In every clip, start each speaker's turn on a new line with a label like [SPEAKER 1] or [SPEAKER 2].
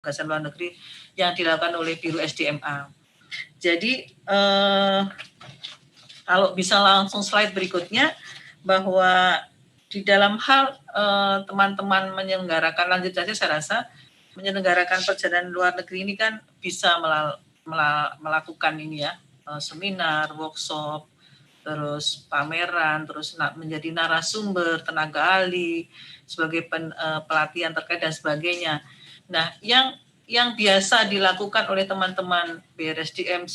[SPEAKER 1] penugasan luar negeri yang dilakukan oleh Biro SDMA. Jadi kalau bisa langsung slide berikutnya, bahwa di dalam hal teman-teman menyelenggarakan, lanjut saja saya rasa, menyelenggarakan perjalanan luar negeri ini kan bisa melakukan ini ya, seminar, workshop, terus pameran, terus menjadi narasumber, tenaga ahli, sebagai pelatihan terkait dan sebagainya. Nah, yang biasa dilakukan oleh teman-teman BRSDM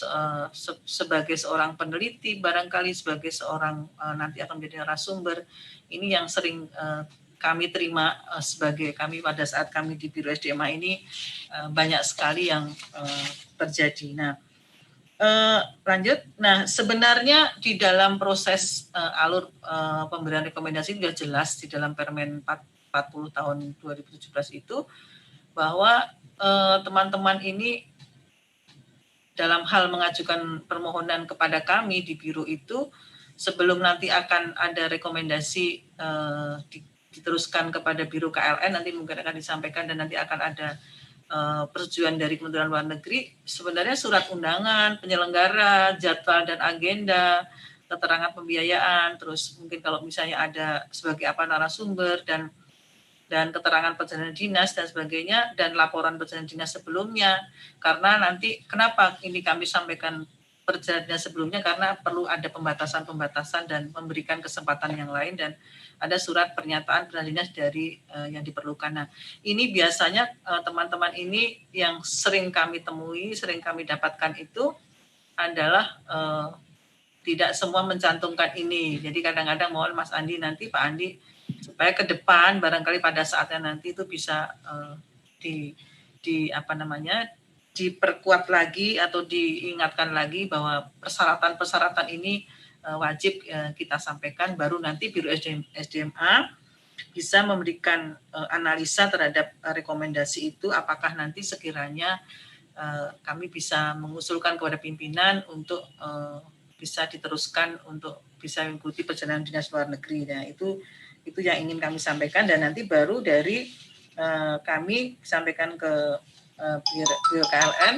[SPEAKER 1] sebagai seorang peneliti, barangkali sebagai seorang nanti akan menjadi narasumber, ini yang sering kami terima sebagai kami pada saat kami di Biro SDMA ini banyak sekali yang terjadi. Nah, lanjut. Nah, sebenarnya di dalam proses alur pemberian rekomendasi sudah jelas di dalam Permen 40 tahun 2017 itu, bahwa teman-teman ini dalam hal mengajukan permohonan kepada kami di biro itu, sebelum nanti akan ada rekomendasi diteruskan kepada Biro KLN, nanti mungkin akan disampaikan dan nanti akan ada persetujuan dari Kementerian Luar Negeri, sebenarnya surat undangan, penyelenggara, jadwal dan agenda, keterangan pembiayaan, terus mungkin kalau misalnya ada sebagai apa narasumber dan keterangan perjalanan dinas dan sebagainya, dan laporan perjalanan dinas sebelumnya. Karena nanti kenapa ini kami sampaikan perjalanan sebelumnya, karena perlu ada pembatasan-pembatasan dan memberikan kesempatan yang lain, dan ada surat pernyataan perjalanan dinas dari yang diperlukan. Nah, ini biasanya teman-teman ini yang sering kami temui, sering kami dapatkan itu adalah tidak semua mencantumkan ini. Jadi kadang-kadang mohon Mas Andi nanti, Pak Andi, supaya ke depan barangkali pada saatnya nanti itu bisa diperkuat lagi atau diingatkan lagi bahwa persyaratan-persyaratan ini wajib kita sampaikan, baru nanti Biro SDMA bisa memberikan analisa terhadap rekomendasi itu, apakah nanti sekiranya kami bisa mengusulkan kepada pimpinan untuk bisa diteruskan untuk bisa mengikuti perjalanan dinas luar negeri. Nah, itu yang ingin kami sampaikan, dan nanti baru dari kami sampaikan ke Biro KLN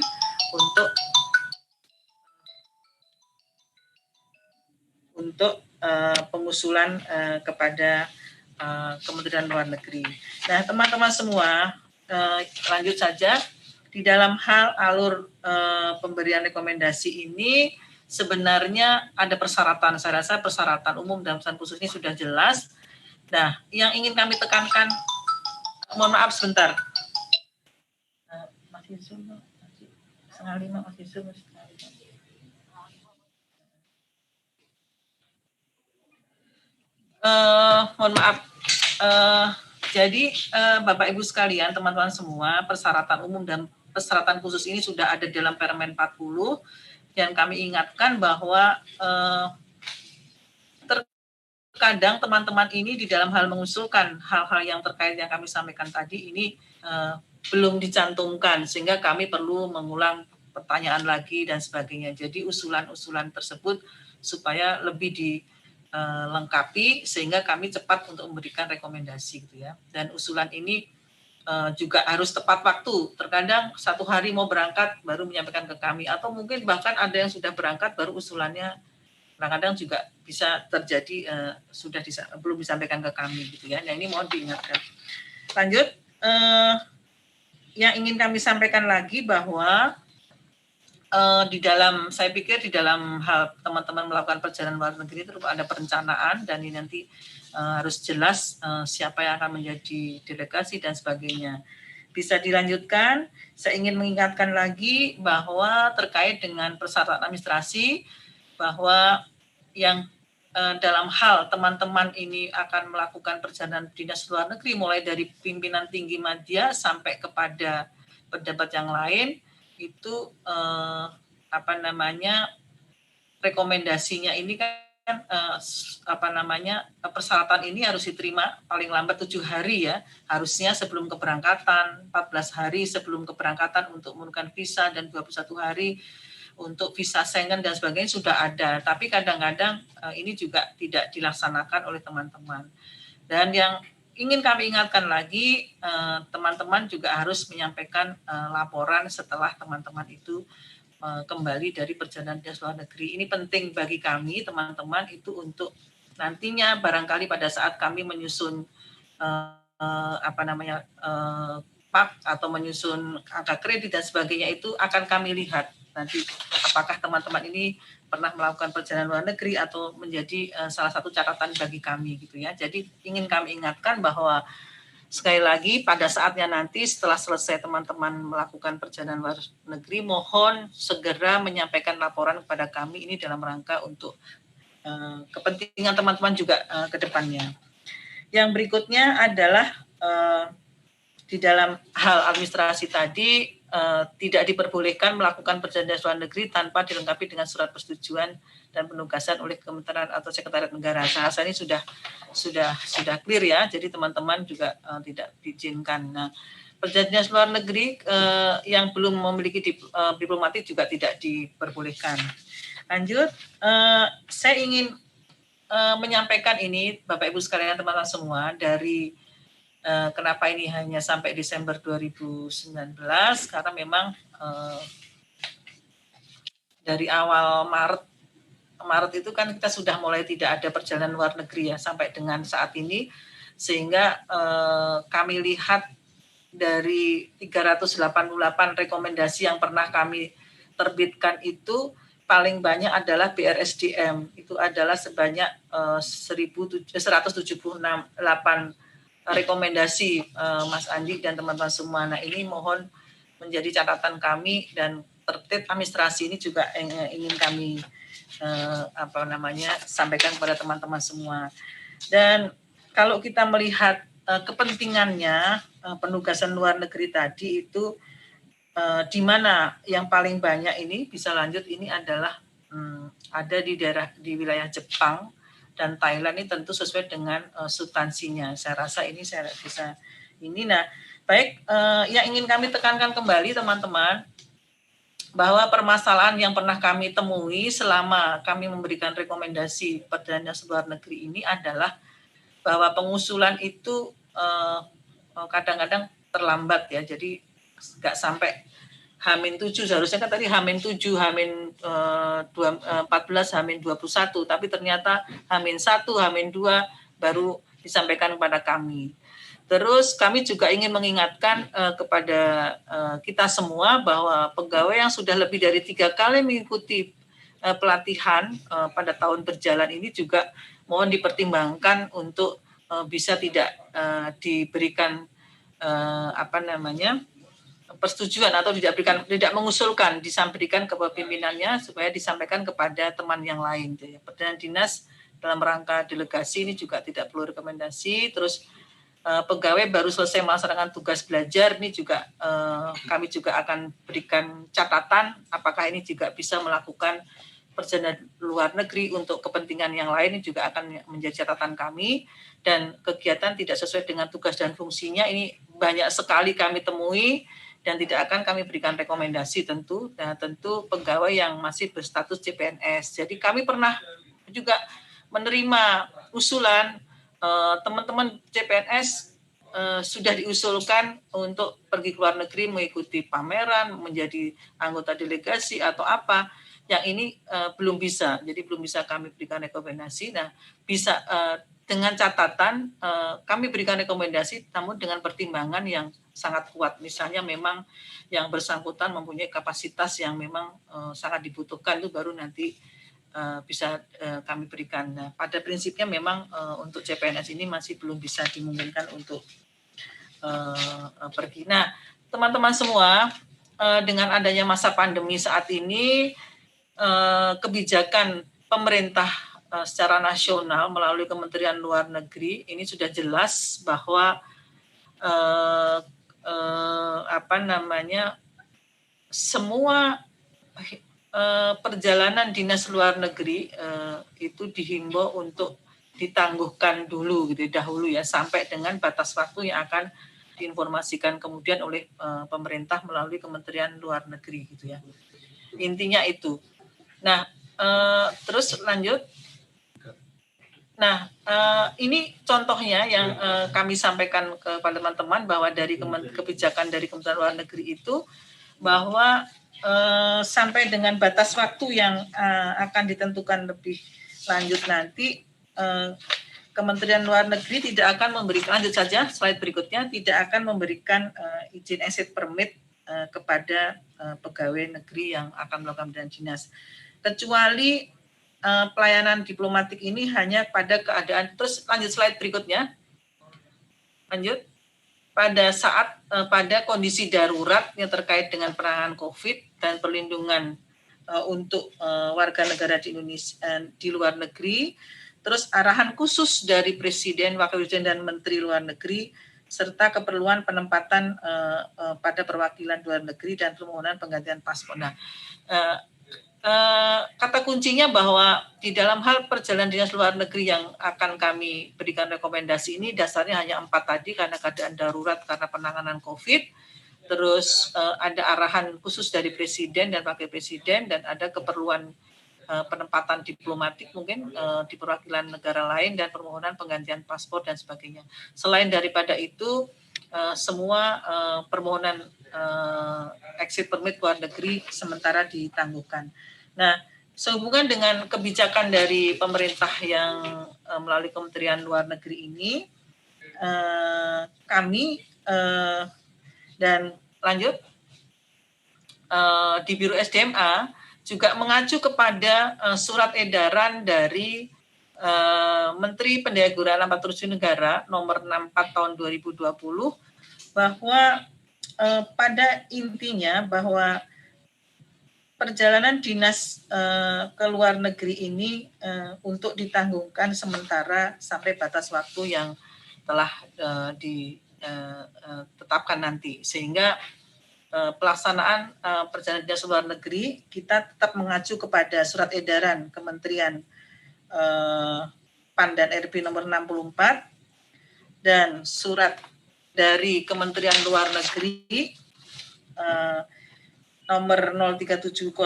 [SPEAKER 1] untuk pengusulan kepada Kementerian Luar Negeri. Nah, teman-teman semua, lanjut saja. Di dalam hal alur pemberian rekomendasi ini, sebenarnya ada persyaratan. Saya rasa persyaratan umum dan persyaratan khusus ini sudah jelas. Nah, yang ingin kami tekankan, mohon maaf sebentar. Masih Zoom, masih 4:30 masih Zoom. Mohon maaf. Jadi Bapak Ibu sekalian, teman-teman semua, persyaratan umum dan persyaratan khusus ini sudah ada dalam Permen 40, dan kami ingatkan bahwa terkadang teman-teman ini di dalam hal mengusulkan hal-hal yang terkait yang kami sampaikan tadi ini belum dicantumkan, sehingga kami perlu mengulang pertanyaan lagi dan sebagainya. Jadi usulan-usulan tersebut supaya lebih dilengkapi sehingga kami cepat untuk memberikan rekomendasi gitu ya. Dan usulan ini juga harus tepat waktu. Terkadang 1 hari mau berangkat baru menyampaikan ke kami, atau mungkin bahkan ada yang sudah berangkat baru usulannya kadang-kadang juga bisa terjadi belum disampaikan ke kami gitu ya. Nah, ini mohon diingatkan. Lanjut, yang ingin kami sampaikan lagi bahwa saya pikir di dalam hal teman-teman melakukan perjalanan luar negeri itu ada perencanaan, dan ini nanti harus jelas siapa yang akan menjadi delegasi dan sebagainya. Bisa dilanjutkan. Saya ingin mengingatkan lagi bahwa terkait dengan persyaratan administrasi, bahwa yang dalam hal teman-teman ini akan melakukan perjalanan dinas luar negeri, mulai dari pimpinan tinggi media sampai kepada pejabat yang lain, itu rekomendasinya ini kan persyaratan ini harus diterima paling lambat 7 hari ya, harusnya sebelum keberangkatan, 14 hari sebelum keberangkatan untuk menggunakan visa, dan 21 hari untuk visa Schengen dan sebagainya sudah ada, tapi kadang-kadang ini juga tidak dilaksanakan oleh teman-teman. Dan ingin kami ingatkan lagi, teman-teman juga harus menyampaikan laporan setelah teman-teman itu kembali dari perjalanan dinas luar negeri. Ini penting bagi kami, teman-teman, itu untuk nantinya barangkali pada saat kami menyusun PAK atau menyusun angka kredit dan sebagainya, itu akan kami lihat nanti apakah teman-teman ini pernah melakukan perjalanan luar negeri atau menjadi salah satu catatan bagi kami gitu ya. Jadi ingin kami ingatkan bahwa sekali lagi pada saatnya nanti setelah selesai teman-teman melakukan perjalanan luar negeri, mohon segera menyampaikan laporan kepada kami ini dalam rangka untuk kepentingan teman-teman juga ke depannya. Yang berikutnya adalah di dalam hal administrasi tadi tidak diperbolehkan melakukan perjalanan luar negeri tanpa dilengkapi dengan surat persetujuan dan penugasan oleh Kementerian atau Sekretariat Negara. Saya rasa ini sudah clear ya. Jadi teman-teman juga tidak diizinkan. Nah, perjalanan luar negeri yang belum memiliki diplomatik juga tidak diperbolehkan. Lanjut, saya ingin menyampaikan ini, Bapak Ibu sekalian, teman-teman semua, dari kenapa ini hanya sampai Desember 2019, karena memang dari awal Maret itu kan kita sudah mulai tidak ada perjalanan luar negeri ya sampai dengan saat ini, sehingga kami lihat dari 388 rekomendasi yang pernah kami terbitkan itu paling banyak adalah BRSDM, itu adalah sebanyak 178 rekomendasi Mas Andi dan teman-teman semua. Nah, ini mohon menjadi catatan kami, dan tertib administrasi ini juga ingin kami sampaikan kepada teman-teman semua. Dan kalau kita melihat kepentingannya penugasan luar negeri tadi itu di mana yang paling banyak ini bisa lanjut ini adalah ada di wilayah Jepang dan Thailand. Ini tentu sesuai dengan substansinya. Saya rasa ini saya bisa ini. Nah, baik, yang ingin kami tekankan kembali teman-teman, bahwa permasalahan yang pernah kami temui selama kami memberikan rekomendasi perjalanan luar negeri ini adalah bahwa pengusulan itu kadang-kadang terlambat ya. Jadi nggak sampai H-7, seharusnya kan tadi H-7, H-14, H-21, tapi ternyata H-1, H-2 baru disampaikan kepada kami. Terus kami juga ingin mengingatkan kepada kita semua bahwa pegawai yang sudah lebih dari 3 kali mengikuti pelatihan pada tahun berjalan ini juga mohon dipertimbangkan untuk bisa tidak diberikan persetujuan atau tidak mengusulkan, disampaikan ke pimpinannya supaya disampaikan kepada teman yang lain. Perjalanan dinas dalam rangka delegasi ini juga tidak perlu rekomendasi. Terus pegawai baru selesai melaksanakan tugas belajar ini juga kami juga akan berikan catatan apakah ini juga bisa melakukan perjalanan luar negeri untuk kepentingan yang lain, ini juga akan menjadi catatan kami. Dan kegiatan tidak sesuai dengan tugas dan fungsinya ini banyak sekali kami temui dan tidak akan kami berikan rekomendasi tentu. Nah, tentu pegawai yang masih berstatus CPNS. Jadi kami pernah juga menerima usulan teman-teman CPNS sudah diusulkan untuk pergi ke luar negeri mengikuti pameran, menjadi anggota delegasi atau apa. Yang ini belum bisa, jadi belum bisa kami berikan rekomendasi. Nah, bisa dengan catatan kami berikan rekomendasi, namun dengan pertimbangan yang sangat kuat. Misalnya memang yang bersangkutan mempunyai kapasitas yang memang sangat dibutuhkan, itu baru nanti bisa kami berikan. Nah, pada prinsipnya memang untuk CPNS ini masih belum bisa dimungkinkan untuk pergi. Nah, teman-teman semua, dengan adanya masa pandemi saat ini, kebijakan pemerintah secara nasional melalui Kementerian Luar Negeri ini sudah jelas bahwa semua perjalanan dinas luar negeri itu dihimbau untuk ditangguhkan dulu gitu dahulu ya, sampai dengan batas waktu yang akan diinformasikan kemudian oleh pemerintah melalui Kementerian Luar Negeri gitu ya. Intinya itu. Nah, terus lanjut. Nah, ini contohnya yang kami sampaikan kepada teman-teman bahwa dari kebijakan dari Kementerian Luar Negeri itu bahwa sampai dengan batas waktu yang akan ditentukan lebih lanjut nanti, Kementerian Luar Negeri tidak akan memberikan, lanjut saja slide berikutnya, tidak akan memberikan izin exit permit kepada pegawai negeri yang akan melakukan perjalanan dinas, kecuali pelayanan diplomatik ini hanya pada keadaan, terus lanjut slide berikutnya, lanjut, pada saat pada kondisi darurat yang terkait dengan penanganan COVID dan perlindungan untuk warga negara di Indonesia, di luar negeri, terus arahan khusus dari Presiden, Wakil Presiden dan Menteri Luar Negeri, serta keperluan penempatan pada perwakilan luar negeri dan permohonan penggantian paspor. Nah, kata kuncinya bahwa di dalam hal perjalanan dinas luar negeri yang akan kami berikan rekomendasi ini dasarnya hanya 4 tadi, karena keadaan darurat karena penanganan COVID, terus ada arahan khusus dari Presiden dan Wakil Presiden, dan ada keperluan penempatan diplomatik mungkin di perwakilan negara lain dan permohonan penggantian paspor dan sebagainya. Selain daripada itu, semua permohonan exit permit luar negeri sementara ditangguhkan. Nah, sehubungan dengan kebijakan dari pemerintah yang melalui Kementerian Luar Negeri ini, kami dan lanjut di Biro SDMA juga mengacu kepada surat edaran dari Menteri Pendayagunaan Aparatur Negara nomor 64 tahun 2020, bahwa pada intinya bahwa perjalanan dinas ke luar negeri ini untuk ditanggungkan sementara sampai batas waktu yang telah ditetapkan nanti, sehingga pelaksanaan perjalanan dinas luar negeri kita tetap mengacu kepada surat edaran Kementerian PAN dan RB nomor 64 dan surat dari Kementerian Luar Negeri nomor 03702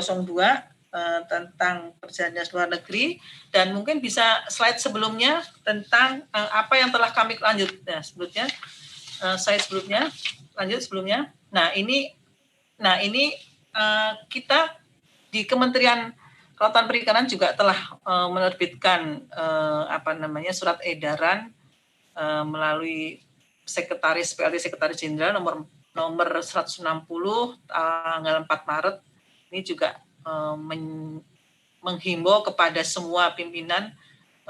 [SPEAKER 1] tentang perjalanan dinas luar negeri, dan mungkin bisa slide sebelumnya tentang apa yang telah kami lanjut. Nah, sebelumnya slide sebelumnya, lanjut sebelumnya. Nah, ini kita di Kementerian Kelautan Perikanan juga telah menerbitkan surat edaran melalui Sekretaris PLT Sekretaris Jenderal nomor 160 tanggal 4 Maret ini juga menghimbau kepada semua pimpinan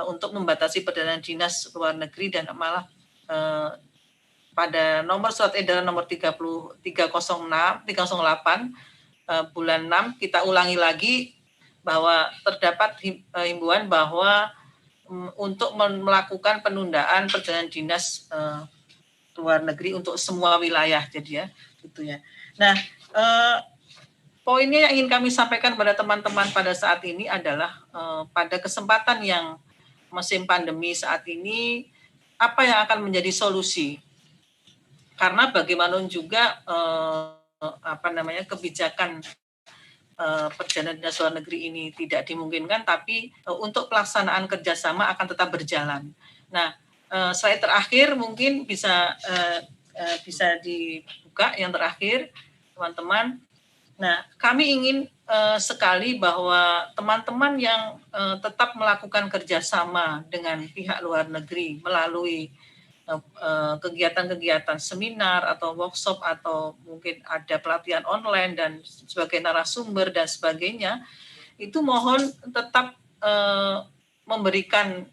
[SPEAKER 1] untuk membatasi perjalanan dinas luar negeri, dan malah pada nomor surat edaran nomor 308 bulan 6 kita ulangi lagi bahwa terdapat himbauan bahwa untuk melakukan penundaan perjalanan dinas luar negeri untuk semua wilayah, jadi ya gitu ya. Nah, poinnya yang ingin kami sampaikan pada teman-teman pada saat ini adalah pada kesempatan yang musim pandemi saat ini, apa yang akan menjadi solusi? Karena bagaimanapun juga kebijakan perjalanan dinas luar negeri ini tidak dimungkinkan, tapi untuk pelaksanaan kerjasama akan tetap berjalan. Nah, slide terakhir mungkin bisa dibuka yang terakhir, teman-teman. Nah, kami ingin sekali bahwa teman-teman yang tetap melakukan kerjasama dengan pihak luar negeri melalui kegiatan-kegiatan seminar atau workshop atau mungkin ada pelatihan online dan sebagai narasumber dan sebagainya, itu mohon tetap memberikan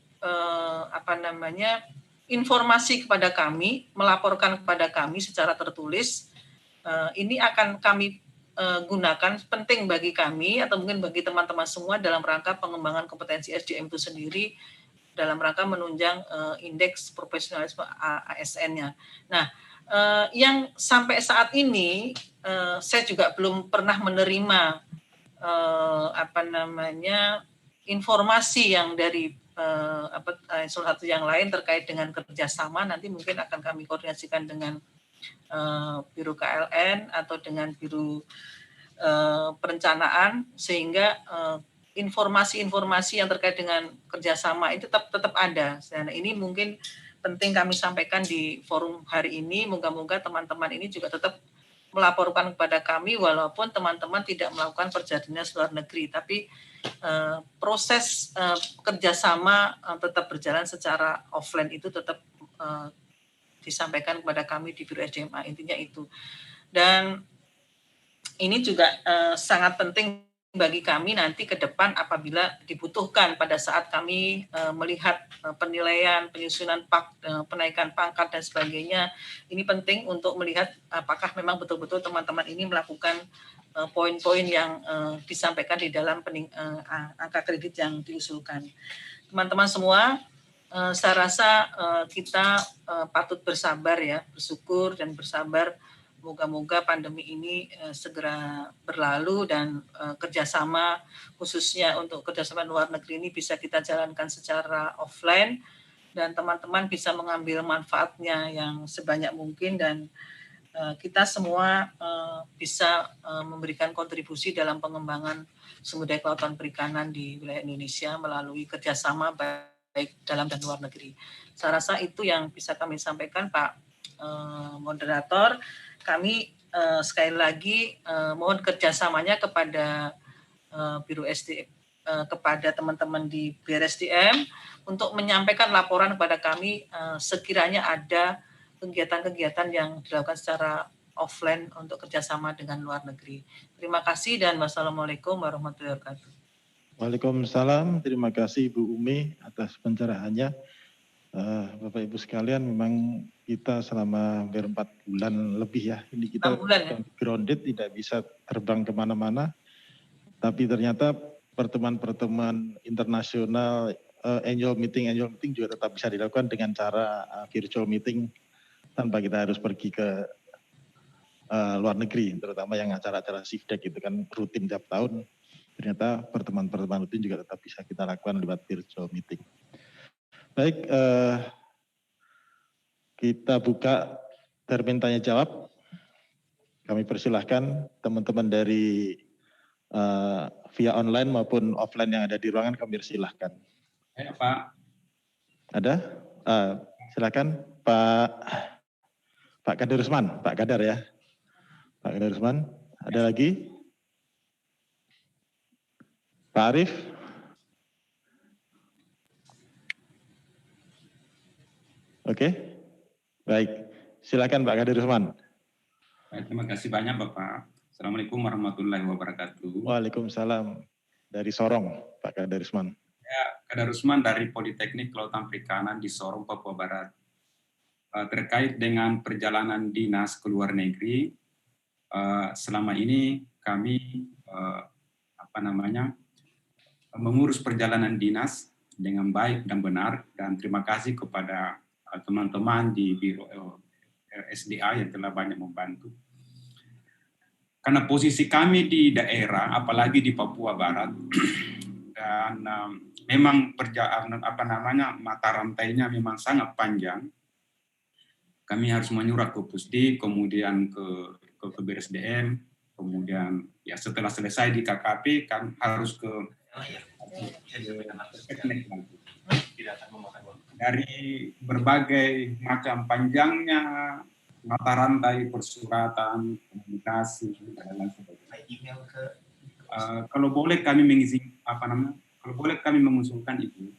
[SPEAKER 1] informasi kepada kami, melaporkan kepada kami secara tertulis. Ini akan kami gunakan, penting bagi kami atau mungkin bagi teman-teman semua dalam rangka pengembangan kompetensi SDM itu sendiri, dalam rangka menunjang indeks profesionalisme ASN-nya. Nah, yang sampai saat ini saya juga belum pernah menerima informasi yang dari salah satu yang lain terkait dengan kerjasama. Nanti mungkin akan kami koordinasikan dengan Biro KLN atau dengan Biro Perencanaan, sehingga informasi-informasi yang terkait dengan kerjasama itu tetap ada. Nah, ini mungkin penting kami sampaikan di forum hari ini. Moga-moga teman-teman ini juga tetap melaporkan kepada kami walaupun teman-teman tidak melakukan perjalanan ke luar negeri, tapi proses kerjasama tetap berjalan secara offline itu tetap disampaikan kepada kami di Biro SDMA, intinya itu. Dan ini juga sangat penting bagi kami nanti ke depan apabila dibutuhkan pada saat kami melihat penilaian, penyusunan penaikan pangkat dan sebagainya. Ini penting untuk melihat apakah memang betul-betul teman-teman ini melakukan poin-poin yang disampaikan di dalam angka kredit yang diusulkan. Teman-teman semua, saya rasa kita patut bersabar ya, bersyukur dan bersabar. Moga-moga pandemi ini segera berlalu dan kerjasama khususnya untuk kerjasama luar negeri ini bisa kita jalankan secara offline dan teman-teman bisa mengambil manfaatnya yang sebanyak mungkin dan kita semua bisa memberikan kontribusi dalam pengembangan sumber daya kelautan perikanan di wilayah Indonesia melalui kerjasama baik dalam dan luar negeri. Saya rasa itu yang bisa kami sampaikan, Pak moderator. Kami sekali lagi mohon kerjasamanya kepada Biro SDM, kepada teman-teman di BRSDM untuk menyampaikan laporan kepada kami sekiranya ada kegiatan-kegiatan yang dilakukan secara offline untuk kerjasama dengan luar negeri. Terima kasih dan wassalamualaikum warahmatullahi wabarakatuh.
[SPEAKER 2] Waalaikumsalam, terima kasih Bu Umi atas pencerahannya. Bapak Ibu sekalian, memang kita selama hampir 4 bulan lebih ya, ini kita grounded, tidak bisa terbang kemana-mana, tapi ternyata pertemuan-pertemuan internasional, annual meeting juga tetap bisa dilakukan dengan cara virtual meeting tanpa kita harus pergi ke luar negeri, terutama yang acara-acara SIFDEC itu kan rutin tiap tahun. Ternyata pertemuan-pertemuan rutin juga tetap bisa kita lakukan lewat virtual meeting. Baik, kita buka termin tanya jawab. Kami persilahkan teman-teman dari via online maupun offline yang ada di ruangan, kami persilahkan.
[SPEAKER 3] Ya, Pak.
[SPEAKER 2] Ada? Silakan Pak Kadar Usman, Pak Kadar ya. Pak Kadar Usman, ada lagi? Pak Arief? Oke, baik. Silakan Pak Kadar Usman.
[SPEAKER 3] Baik, terima kasih banyak Bapak. Assalamualaikum warahmatullahi wabarakatuh.
[SPEAKER 2] Waalaikumsalam. Dari Sorong, Pak Kadar Usman.
[SPEAKER 3] Ya, Kadar Usman dari Politeknik Kelautan Perikanan di Sorong, Papua Barat. Terkait dengan perjalanan dinas ke luar negeri, selama ini kami mengurus perjalanan dinas dengan baik dan benar, dan terima kasih kepada teman-teman di Biro SDA yang telah banyak membantu. Karena posisi kami di daerah, apalagi di Papua Barat, dan memang perjalanan mata rantainya memang sangat panjang. Kami harus menyurat ke Pusdik, kemudian ke BRSDM, kemudian ya setelah selesai di KKP kan harus ke dari berbagai macam panjangnya mata rantai persuratan, komunikasi dan lain sebagainya. Kalau boleh kami mengusulkan itu,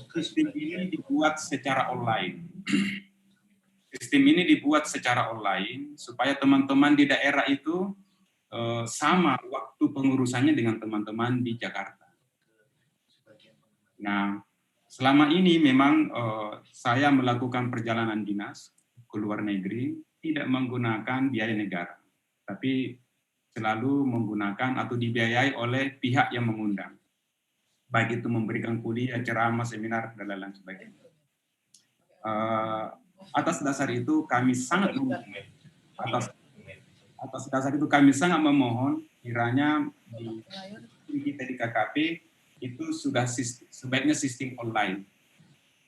[SPEAKER 3] sistem ini dibuat secara online. Sistem ini dibuat secara online supaya teman-teman di daerah itu sama waktu pengurusannya dengan teman-teman di Jakarta. Nah, selama ini memang saya melakukan perjalanan dinas ke luar negeri tidak menggunakan biaya negara, tapi selalu menggunakan atau dibiayai oleh pihak yang mengundang, baik itu memberikan kuliah, ceramah, seminar, dan lain-lain sebagainya. Atas dasar itu kami sangat memohon kiranya kita di KKP itu sudah sebaiknya sistem online.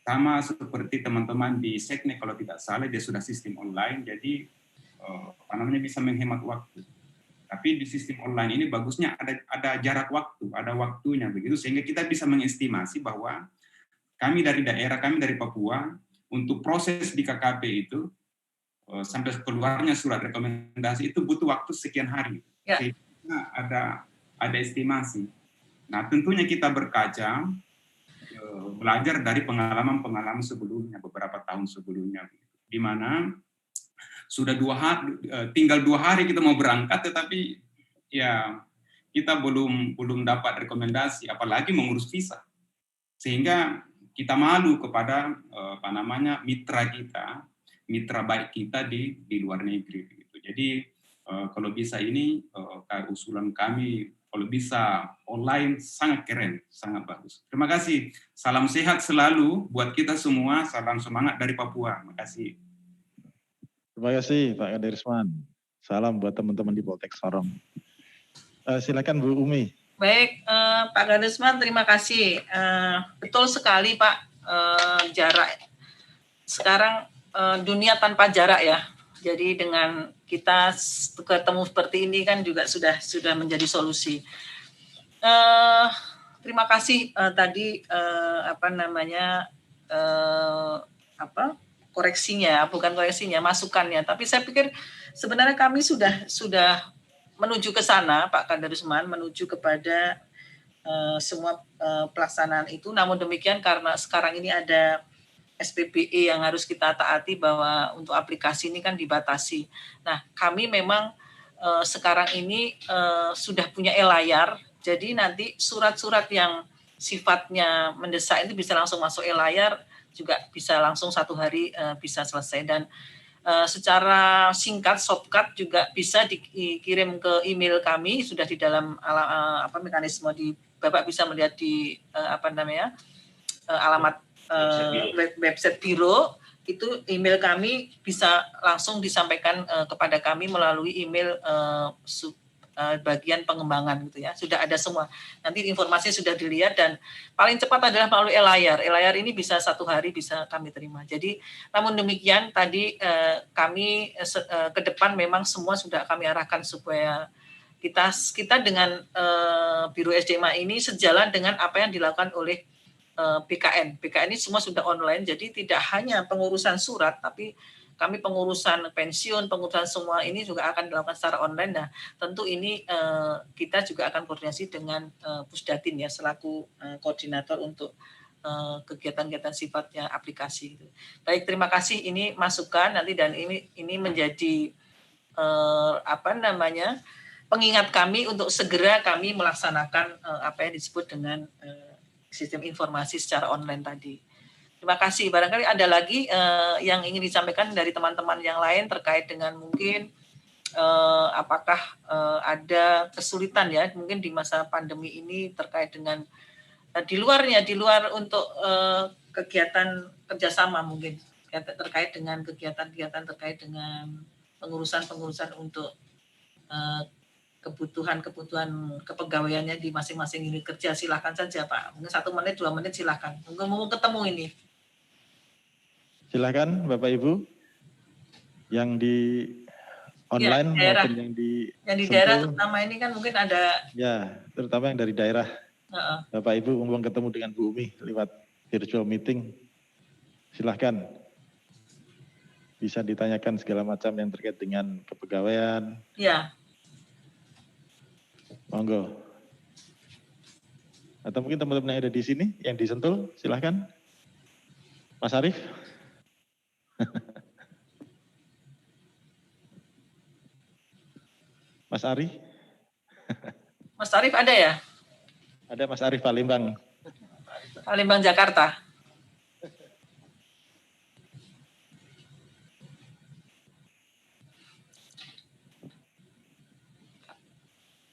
[SPEAKER 3] Sama seperti teman-teman di Seknek kalau tidak salah dia sudah sistem online, jadi bisa menghemat waktu. Tapi di sistem online ini bagusnya ada jarak waktu, ada waktunya begitu, sehingga kita bisa mengestimasi bahwa kami dari daerah, kami dari Papua, untuk proses di KKP itu sampai keluarnya surat rekomendasi itu butuh waktu sekian hari.
[SPEAKER 1] Ya.
[SPEAKER 3] Sehingga ada estimasi. Nah, tentunya kita berkaca, belajar dari pengalaman-pengalaman sebelumnya, beberapa tahun sebelumnya, di mana sudah tinggal 2 hari kita mau berangkat, tetapi ya kita belum dapat rekomendasi, apalagi mengurus visa, sehingga kita malu kepada mitra baik kita di luar negeri. Jadi kalau bisa ini usulan kami, kalau bisa online sangat keren, sangat bagus. Terima kasih. Salam sehat selalu buat kita semua. Salam semangat dari Papua. Terima kasih.
[SPEAKER 2] Terima kasih Pak Kaderisman. Salam buat teman-teman di Poltek Sorong. Silakan Bu Umi.
[SPEAKER 1] Baik, Pak Kaderisman, terima kasih. Betul sekali Pak, jarak. Sekarang dunia tanpa jarak ya. Jadi dengan kita ketemu seperti ini kan juga sudah menjadi solusi. Terima kasih tadi masukannya. Tapi saya pikir sebenarnya kami sudah menuju ke sana, Pak Kaderisman, menuju kepada semua pelaksanaan itu. Namun demikian karena sekarang ini ada SPPE yang harus kita taati bahwa untuk aplikasi ini kan dibatasi. Nah, kami memang sekarang ini sudah punya e-layar, jadi nanti surat-surat yang sifatnya mendesak itu bisa langsung masuk e-layar, juga bisa langsung 1 hari bisa selesai. Dan secara singkat, shortcut juga bisa dikirim ke email kami, sudah di dalam mekanisme di Bapak bisa melihat di alamat website biro, itu email kami bisa langsung disampaikan kepada kami melalui email bagian pengembangan gitu ya. Sudah ada semua. Nanti informasinya sudah dilihat dan paling cepat adalah melalui e-layar. E-layar ini bisa 1 hari bisa kami terima. Jadi namun demikian tadi kami ke depan memang semua sudah kami arahkan supaya kita dengan Biro SDMA ini sejalan dengan apa yang dilakukan oleh BKN. BKN ini semua sudah online, jadi tidak hanya pengurusan surat, tapi kami pengurusan pensiun, pengurusan semua ini juga akan dilakukan secara online. Nah, tentu ini kita juga akan koordinasi dengan Pusdatin ya, selaku koordinator untuk kegiatan-kegiatan sifatnya aplikasi. Baik, terima kasih. Ini masukan nanti dan ini menjadi pengingat kami untuk segera kami melaksanakan apa yang disebut dengan sistem informasi secara online tadi. Terima kasih. Barangkali ada lagi yang ingin disampaikan dari teman-teman yang lain terkait dengan mungkin apakah ada kesulitan ya mungkin di masa pandemi ini terkait dengan di luar untuk kegiatan kerjasama mungkin terkait dengan kegiatan-kegiatan terkait dengan pengurusan untuk kebutuhan kepegawaiannya di masing-masing unit kerja. Silakan saja Pak. Mungkin 1 menit 2 menit silakan. Mungkin mau ketemu ini.
[SPEAKER 2] Silakan Bapak Ibu yang di online
[SPEAKER 1] ya,
[SPEAKER 2] maupun yang di
[SPEAKER 1] daerah terutama ini kan mungkin ada
[SPEAKER 2] ya, terutama yang dari daerah. Bapak Ibu mau ketemu dengan Bu Umi lewat virtual meeting. Silakan. Bisa ditanyakan segala macam yang terkait dengan kepegawaian.
[SPEAKER 1] Ya.
[SPEAKER 2] Monggo. Atau mungkin teman-teman yang ada di sini yang di Sentul, silakan. Mas Arief. Mas Ari.
[SPEAKER 1] Mas Arief ada ya?
[SPEAKER 2] Ada Mas Arief Palembang.
[SPEAKER 1] Palembang, Jakarta.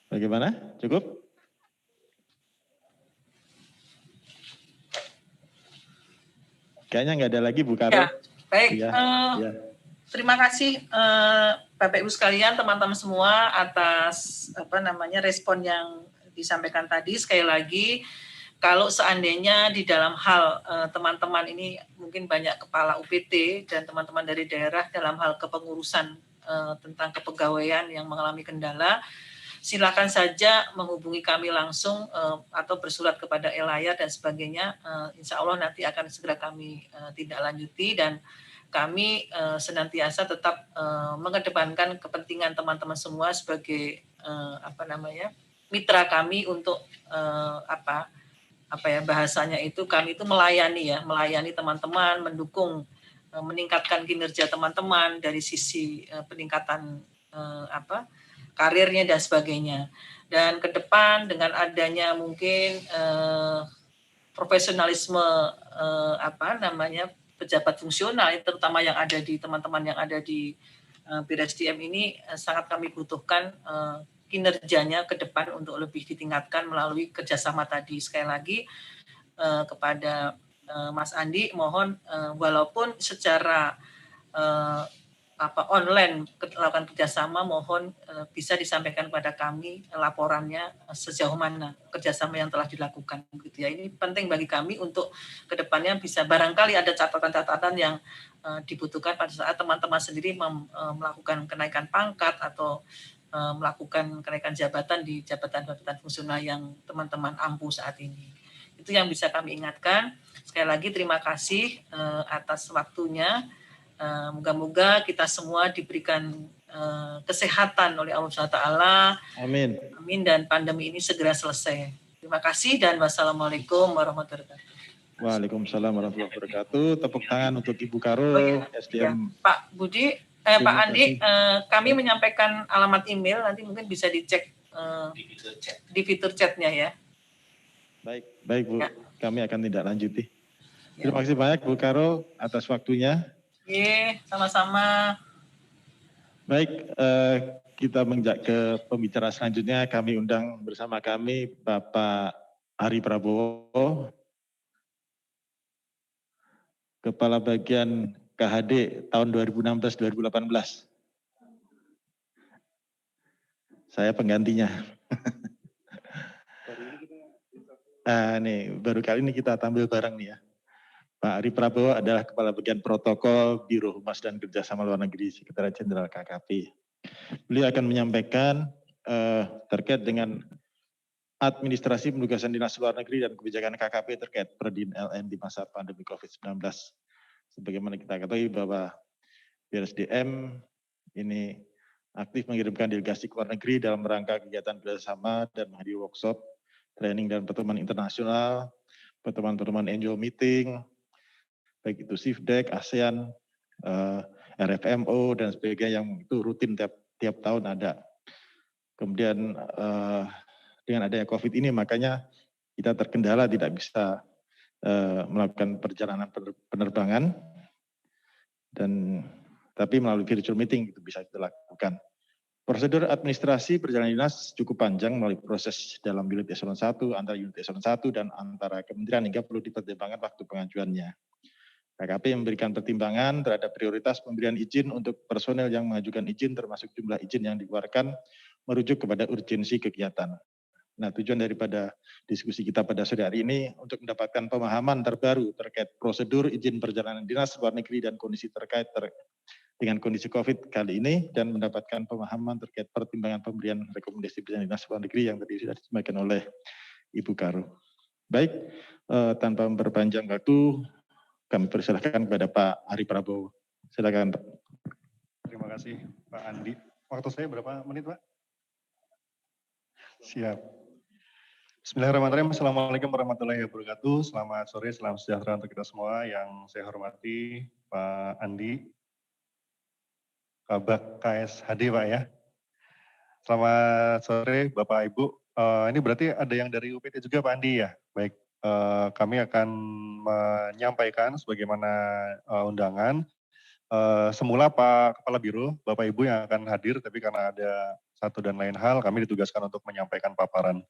[SPEAKER 2] Bagaimana? Cukup? Kayaknya nggak ada lagi Bu Karo.
[SPEAKER 1] Ya, baik. Ya. Terima kasih Bapak Ibu sekalian, teman-teman semua atas respon yang disampaikan tadi. Sekali lagi, kalau seandainya di dalam hal teman-teman ini mungkin banyak kepala UPT dan teman-teman dari daerah dalam hal kepengurusan tentang kepegawaian yang mengalami kendala, silakan saja menghubungi kami langsung atau bersurat kepada Elaya dan sebagainya. Insya Allah nanti akan segera kami tindak lanjuti, dan kami senantiasa tetap mengedepankan kepentingan teman-teman semua sebagai mitra kami untuk bahasanya itu kami itu melayani teman-teman, mendukung, meningkatkan kinerja teman-teman dari sisi peningkatan karirnya dan sebagainya. Dan ke depan dengan adanya mungkin profesionalisme pejabat fungsional, terutama yang ada di teman-teman yang ada di BIRSDM ini, sangat kami butuhkan kinerjanya ke depan untuk lebih ditingkatkan melalui kerjasama tadi. Sekali lagi kepada Mas Andi, mohon walaupun secara online melakukan kerjasama, mohon bisa disampaikan kepada kami laporannya sejauh mana kerjasama yang telah dilakukan, gitu ya. Ini penting bagi kami untuk kedepannya bisa barangkali ada catatan-catatan yang dibutuhkan pada saat teman-teman sendiri melakukan kenaikan pangkat atau melakukan kenaikan jabatan di jabatan-jabatan fungsional yang teman-teman ampu saat ini. Itu yang bisa kami ingatkan. Sekali lagi terima kasih atas waktunya. Moga-moga kita semua diberikan kesehatan oleh Allah SWT.
[SPEAKER 2] Amin.
[SPEAKER 1] Amin, dan pandemi ini segera selesai. Terima kasih dan wassalamualaikum warahmatullahi wabarakatuh.
[SPEAKER 2] Waalaikumsalam warahmatullahi wabarakatuh. Tepuk tangan untuk Ibu Karo, SDM.
[SPEAKER 1] Ya, Pak Budi, Pak Andi, kami menyampaikan alamat email, nanti mungkin bisa dicek di fitur chatnya ya.
[SPEAKER 2] Baik Bu, ya. Kami akan tindak lanjuti. Ya. Terima kasih banyak Bu Karo atas waktunya.
[SPEAKER 1] Oke, sama-sama.
[SPEAKER 2] Baik, kita menginjak ke pembicara selanjutnya. Kami undang bersama kami Bapak Ari Prabowo, Kepala Bagian KHD tahun 2016-2018. Saya penggantinya. Nih, baru kali ini kita tampil bareng nih ya. Pak Ari Prabowo adalah Kepala Bagian Protokol Biro Humas dan Kerjasama Luar Negeri Sekretariat Jenderal KKP. Beliau akan menyampaikan terkait dengan administrasi penugasan Dinas Luar Negeri dan kebijakan KKP terkait Perdin LN di masa pandemi COVID-19. Sebagaimana kita ketahui bahwa BIRSDM ini aktif mengirimkan delegasi ke luar negeri dalam rangka kegiatan bersama dan menghadiri workshop, training dan pertemuan internasional, pertemuan-pertemuan angel meeting, baik itu CIFDEC, ASEAN, RFMO, dan sebagainya yang itu rutin tiap tahun ada. Kemudian dengan adanya COVID ini makanya kita terkendala tidak bisa melakukan perjalanan penerbangan, tapi melalui virtual meeting itu bisa dilakukan. Prosedur administrasi perjalanan dinas cukup panjang melalui proses dalam unit eselon 1, antara unit eselon 1 dan antara kementerian hingga perlu dipertimbangkan waktu pengajuannya. KKP memberikan pertimbangan terhadap prioritas pemberian izin untuk personel yang mengajukan izin termasuk jumlah izin yang dikeluarkan merujuk kepada urgensi kegiatan. Nah, tujuan daripada diskusi kita pada sore hari ini untuk mendapatkan pemahaman terbaru terkait prosedur izin perjalanan dinas luar negeri dan kondisi terkait dengan kondisi COVID kali ini dan mendapatkan pemahaman terkait pertimbangan pemberian rekomendasi perjalanan dinas luar negeri yang tadi sudah disampaikan oleh Ibu Karo. Baik, tanpa memperpanjang waktu, kami persilahkan kepada Pak Ari Prabowo. Silakan Pak.
[SPEAKER 4] Terima kasih Pak Andi. Waktu saya berapa menit Pak? Siap. Bismillahirrahmanirrahim. Assalamualaikum warahmatullahi wabarakatuh. Selamat sore, salam sejahtera untuk kita semua. Yang saya hormati Pak Andi, Kabak KSHD Pak ya. Selamat sore Bapak Ibu. Ini berarti ada yang dari UPT juga Pak Andi ya. Baik, kami akan menyampaikan sebagaimana undangan. Semula Pak Kepala Biro, Bapak Ibu yang akan hadir, tapi karena ada satu dan lain hal, kami ditugaskan untuk menyampaikan paparan.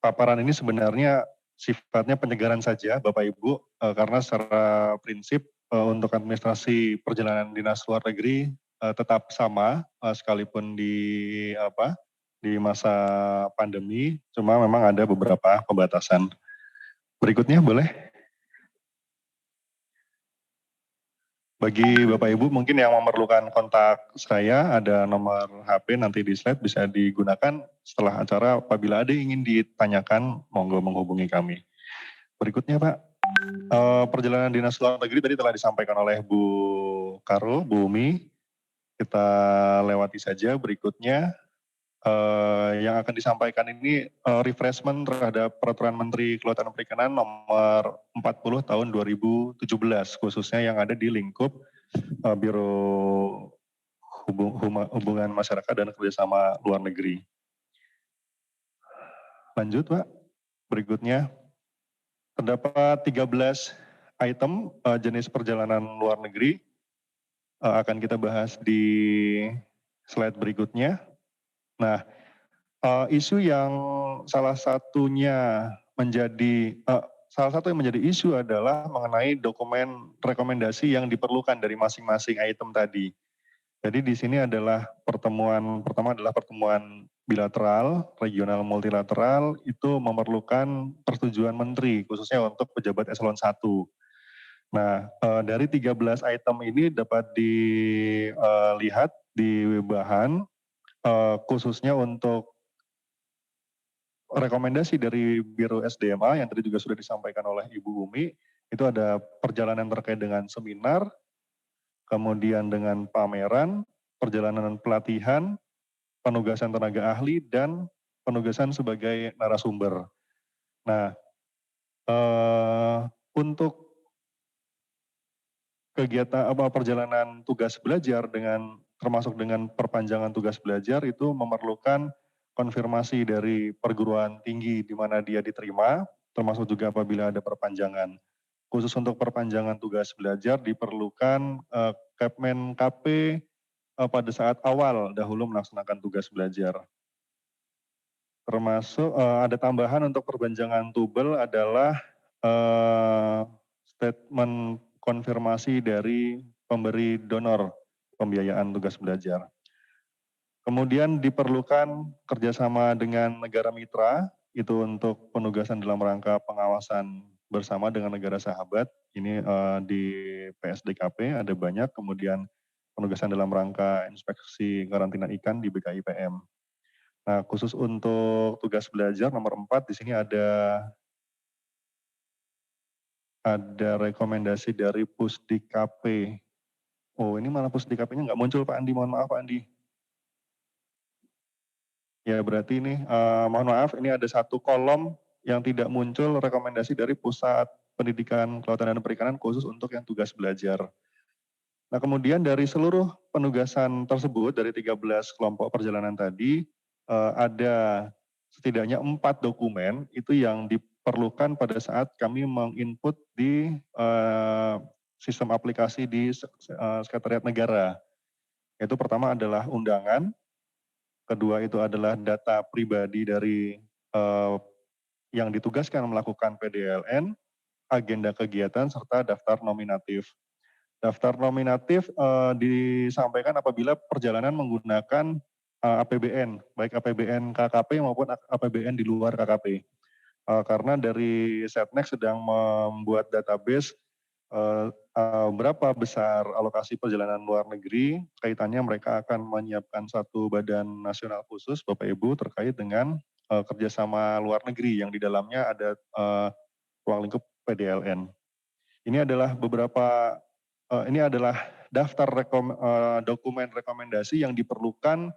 [SPEAKER 4] Paparan ini sebenarnya sifatnya penyegaran saja Bapak Ibu, karena secara prinsip untuk administrasi perjalanan dinas luar negeri tetap sama sekalipun di masa pandemi, cuma memang ada beberapa pembatasan. Berikutnya boleh? Bagi Bapak Ibu mungkin yang memerlukan kontak saya, ada nomor HP nanti di slide bisa digunakan setelah acara apabila ada yang ingin ditanyakan, monggo menghubungi kami. Berikutnya Pak, perjalanan dinas luar negeri tadi telah disampaikan oleh Bu Karo, Bu Umi. Kita lewati saja berikutnya. Yang akan disampaikan ini refreshment terhadap Peraturan Menteri Kelautan dan Perikanan nomor 40 tahun 2017, khususnya yang ada di lingkup Biro Hubungan Masyarakat dan Kerjasama Luar Negeri. Lanjut Pak, berikutnya. Terdapat 13 item jenis perjalanan luar negeri akan kita bahas di slide berikutnya. Nah, isu yang salah satu yang menjadi isu adalah mengenai dokumen rekomendasi yang diperlukan dari masing-masing item tadi. Jadi di sini adalah pertemuan bilateral, regional, multilateral, itu memerlukan persetujuan menteri, khususnya untuk pejabat eselon 1. Nah, dari 13 item ini dapat dilihat di bahan, khususnya untuk rekomendasi dari Biro SDMA yang tadi juga sudah disampaikan oleh Ibu Umi, itu ada perjalanan terkait dengan seminar, kemudian dengan pameran, perjalanan pelatihan, penugasan tenaga ahli, dan penugasan sebagai narasumber. Nah, untuk kegiatan perjalanan tugas belajar termasuk dengan perpanjangan tugas belajar itu memerlukan konfirmasi dari perguruan tinggi di mana dia diterima, termasuk juga apabila ada perpanjangan. Khusus untuk perpanjangan tugas belajar diperlukan Kepmen KP pada saat awal dahulu melaksanakan tugas belajar. Termasuk ada tambahan untuk perpanjangan tubel adalah statement konfirmasi dari pemberi donor pembiayaan tugas belajar. Kemudian diperlukan kerjasama dengan negara mitra, itu untuk penugasan dalam rangka pengawasan bersama dengan negara sahabat. Ini di PSDKP ada banyak, kemudian penugasan dalam rangka inspeksi karantina ikan di BKIPM. Nah, khusus untuk tugas belajar nomor 4 di sini ada rekomendasi dari Pusdikp. Oh, ini malah Pusdikp-nya nggak muncul Pak Andi, mohon maaf Pak Andi. Ya, berarti ini mohon maaf, ini ada satu kolom yang tidak muncul rekomendasi dari Pusat Pendidikan Kelautan dan Perikanan khusus untuk yang tugas belajar. Nah, kemudian dari seluruh penugasan tersebut, dari 13 kelompok perjalanan tadi, ada setidaknya 4 dokumen itu yang diperlukan pada saat kami menginput di sistem aplikasi di Sekretariat Negara. Yaitu pertama adalah undangan, kedua itu adalah data pribadi dari yang ditugaskan melakukan PDLN, agenda kegiatan, serta daftar nominatif. Daftar nominatif disampaikan apabila perjalanan menggunakan APBN, baik APBN KKP maupun APBN di luar KKP. Karena dari Setnek sedang membuat database berapa besar alokasi perjalanan luar negeri, kaitannya mereka akan menyiapkan satu badan nasional khusus, Bapak Ibu, terkait dengan kerjasama luar negeri yang di dalamnya ada ruang lingkup PDLN. Ini adalah daftar dokumen rekomendasi yang diperlukan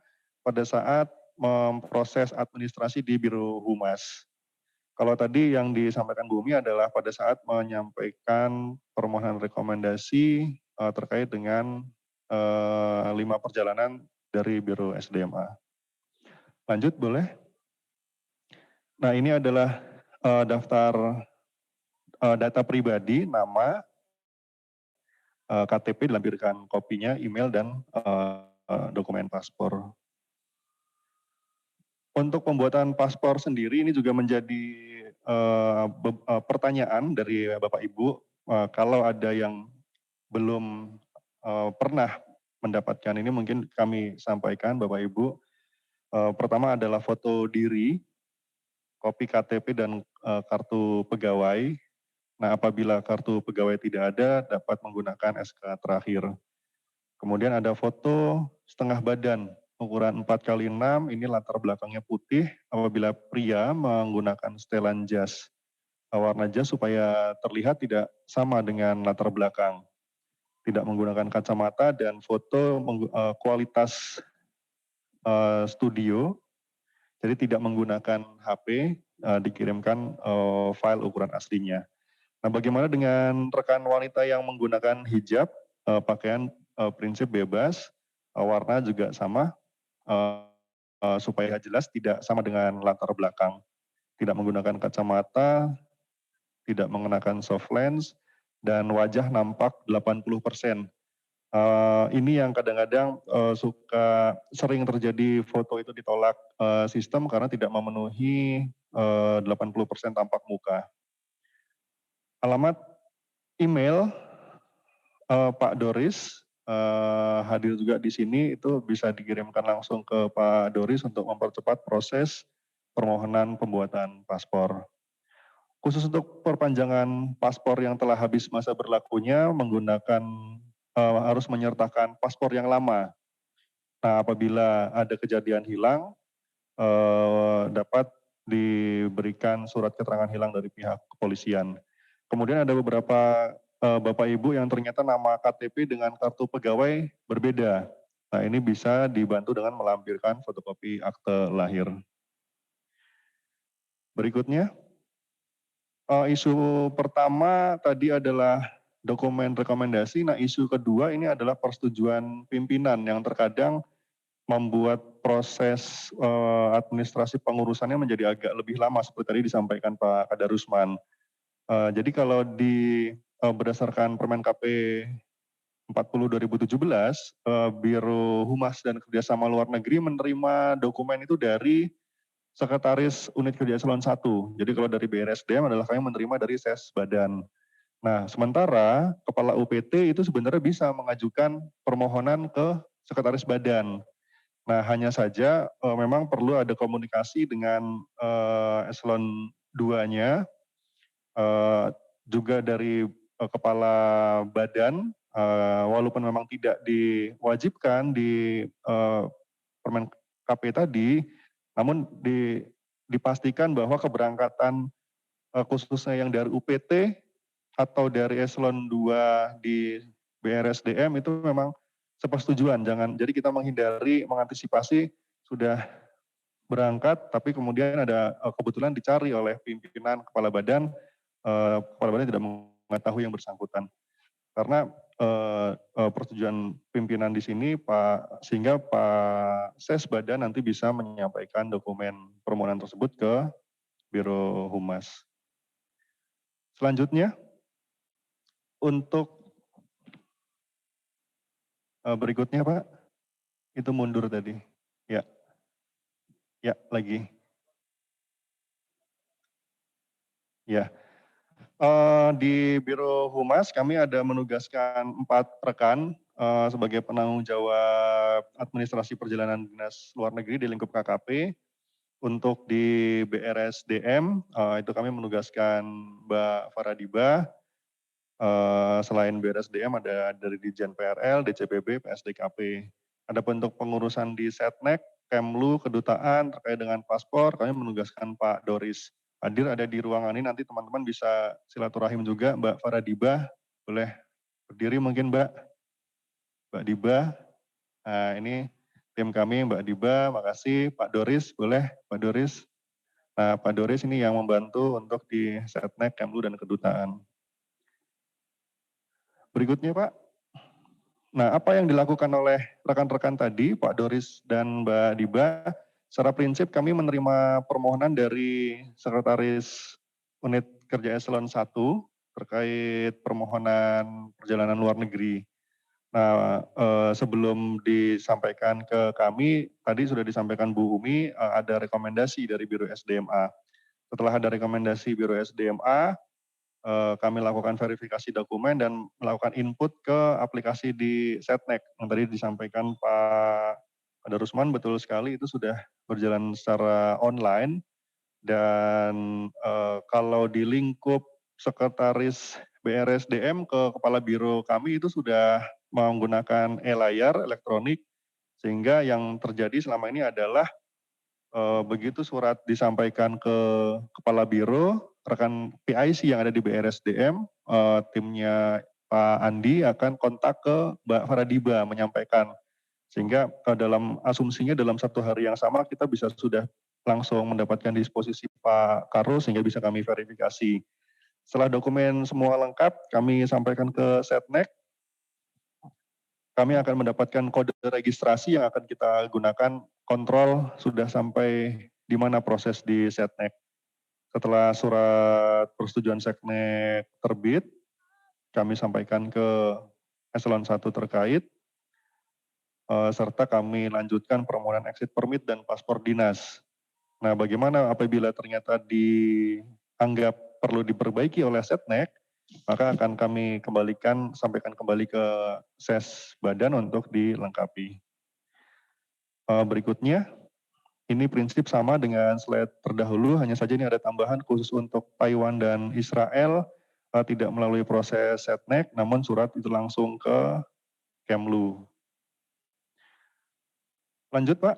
[SPEAKER 4] pada saat memproses administrasi di Biro Humas. Kalau tadi yang disampaikan Bu Umi adalah pada saat menyampaikan permohonan rekomendasi terkait dengan 5 perjalanan dari Biro SDMA. Lanjut boleh? Nah, ini adalah daftar data pribadi, nama, KTP dilampirkan kopinya, email, dan dokumen paspor. Untuk pembuatan paspor sendiri ini juga menjadi pertanyaan dari Bapak Ibu. Kalau ada yang belum pernah mendapatkan ini, mungkin kami sampaikan Bapak Ibu. Pertama adalah foto diri, kopi KTP dan kartu pegawai. Nah, apabila kartu pegawai tidak ada, dapat menggunakan SK terakhir. Kemudian ada foto setengah badan, ukuran 4x6, ini latar belakangnya putih. Apabila pria menggunakan setelan jas, warna jas supaya terlihat tidak sama dengan latar belakang. Tidak menggunakan kacamata dan foto kualitas studio, jadi tidak menggunakan HP, dikirimkan file ukuran aslinya. Nah, bagaimana dengan rekan wanita yang menggunakan hijab, pakaian prinsip bebas, warna juga sama, supaya jelas tidak sama dengan latar belakang. Tidak menggunakan kacamata, tidak mengenakan soft lens, dan wajah nampak 80%. Ini yang kadang-kadang suka sering terjadi foto itu ditolak sistem karena tidak memenuhi 80% tampak muka. Alamat email Pak Doris hadir juga di sini, itu bisa dikirimkan langsung ke Pak Doris untuk mempercepat proses permohonan pembuatan paspor. Khusus untuk perpanjangan paspor yang telah habis masa berlakunya, menggunakan harus menyertakan paspor yang lama. Nah, apabila ada kejadian hilang, dapat diberikan surat keterangan hilang dari pihak kepolisian. Kemudian ada beberapa Bapak Ibu yang ternyata nama KTP dengan kartu pegawai berbeda. Nah, ini bisa dibantu dengan melampirkan fotokopi akte lahir. Berikutnya, isu pertama tadi adalah dokumen rekomendasi. Nah, isu kedua ini adalah persetujuan pimpinan yang terkadang membuat proses administrasi pengurusannya menjadi agak lebih lama seperti tadi disampaikan Pak Kadarusman. Jadi kalau berdasarkan Permen KP 40 2017, Biro Humas dan Kerjasama Luar Negeri menerima dokumen itu dari Sekretaris Unit Kerja Eselon 1. Jadi kalau dari BRSDM adalah kami menerima dari SES Badan. Nah, sementara Kepala UPT itu sebenarnya bisa mengajukan permohonan ke Sekretaris Badan. Nah, hanya saja memang perlu ada komunikasi dengan eselon 2-nya, juga dari kepala badan, walaupun memang tidak diwajibkan di Permen KP tadi, namun dipastikan bahwa keberangkatan khususnya yang dari UPT atau dari eselon 2 di BRSDM itu memang sepersetujuan, jadi kita mengantisipasi sudah berangkat, tapi kemudian ada kebetulan dicari oleh pimpinan kepala badan tidak mengetahui yang bersangkutan. Karena persetujuan pimpinan di sini, sehingga Pak SES Badan nanti bisa menyampaikan dokumen permohonan tersebut ke Biro Humas. Selanjutnya, untuk berikutnya Pak, itu mundur tadi. Ya, lagi. Ya, di Biro Humas kami ada menugaskan 4 rekan sebagai penanggung jawab administrasi perjalanan dinas luar negeri di lingkup KKP. Untuk di BRSDM itu kami menugaskan Mbak Faradiba. Selain BRSDM ada dari Dirjen PRL, DCPB, PSDKP. Ada untuk pengurusan di Setnek, Kemlu, Kedutaan terkait dengan paspor, kami menugaskan Pak Doris. Hadir ada di ruangan ini, nanti teman-teman bisa silaturahim juga. Mbak Faradiba, boleh berdiri mungkin Mbak Diba. Nah, ini tim kami, Mbak Diba, makasih. Pak Doris, boleh Pak Doris. Nah, Pak Doris ini yang membantu untuk di Setnek, Kemlu, dan Kedutaan. Berikutnya Pak. Nah, apa yang dilakukan oleh rekan-rekan tadi, Pak Doris dan Mbak Diba, secara prinsip kami menerima permohonan dari Sekretaris Unit Kerja Eselon 1 terkait permohonan perjalanan luar negeri. Nah, sebelum disampaikan ke kami, tadi sudah disampaikan Bu Umi, ada rekomendasi dari Biro SDMA. Setelah ada rekomendasi Biro SDMA, kami lakukan verifikasi dokumen dan melakukan input ke aplikasi di Setnek. Yang tadi disampaikan Pak Darusman, betul sekali itu sudah berjalan secara online. Dan kalau di lingkup Sekretaris BRSDM ke Kepala Biro kami itu sudah menggunakan e-layar elektronik, sehingga yang terjadi selama ini adalah begitu surat disampaikan ke Kepala Biro, rekan PIC yang ada di BRSDM, timnya Pak Andi akan kontak ke Mbak Faradiba menyampaikan, sehingga dalam asumsinya dalam 1 hari yang sama kita bisa sudah langsung mendapatkan disposisi Pak Karo sehingga bisa kami verifikasi. Setelah dokumen semua lengkap, kami sampaikan ke Setnek, kami akan mendapatkan kode registrasi yang akan kita gunakan kontrol sudah sampai di mana proses di Setnek. Setelah surat persetujuan Setnek terbit, kami sampaikan ke eselon 1 terkait, serta kami lanjutkan permohonan exit permit dan paspor dinas. Nah, bagaimana apabila ternyata dianggap perlu diperbaiki oleh Setnek, maka akan kami sampaikan kembali ke SES Badan untuk dilengkapi. Berikutnya, ini prinsip sama dengan slide terdahulu, hanya saja ini ada tambahan khusus untuk Taiwan dan Israel, tidak melalui proses Setnek, namun surat itu langsung ke Kemlu. Lanjut Pak,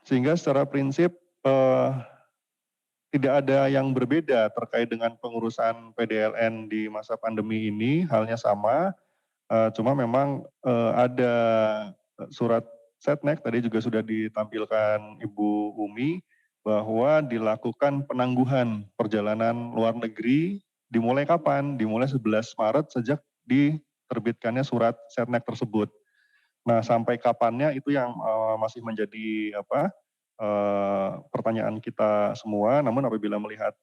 [SPEAKER 4] sehingga secara prinsip tidak ada yang berbeda terkait dengan pengurusan PDLN di masa pandemi ini, halnya sama, cuma memang ada surat Setnek, tadi juga sudah ditampilkan Ibu Umi, bahwa dilakukan penangguhan perjalanan luar negeri, dimulai kapan? Dimulai 11 Maret sejak diterbitkannya surat Setnek tersebut. Nah, sampai kapannya itu yang masih menjadi pertanyaan kita semua, namun apabila melihat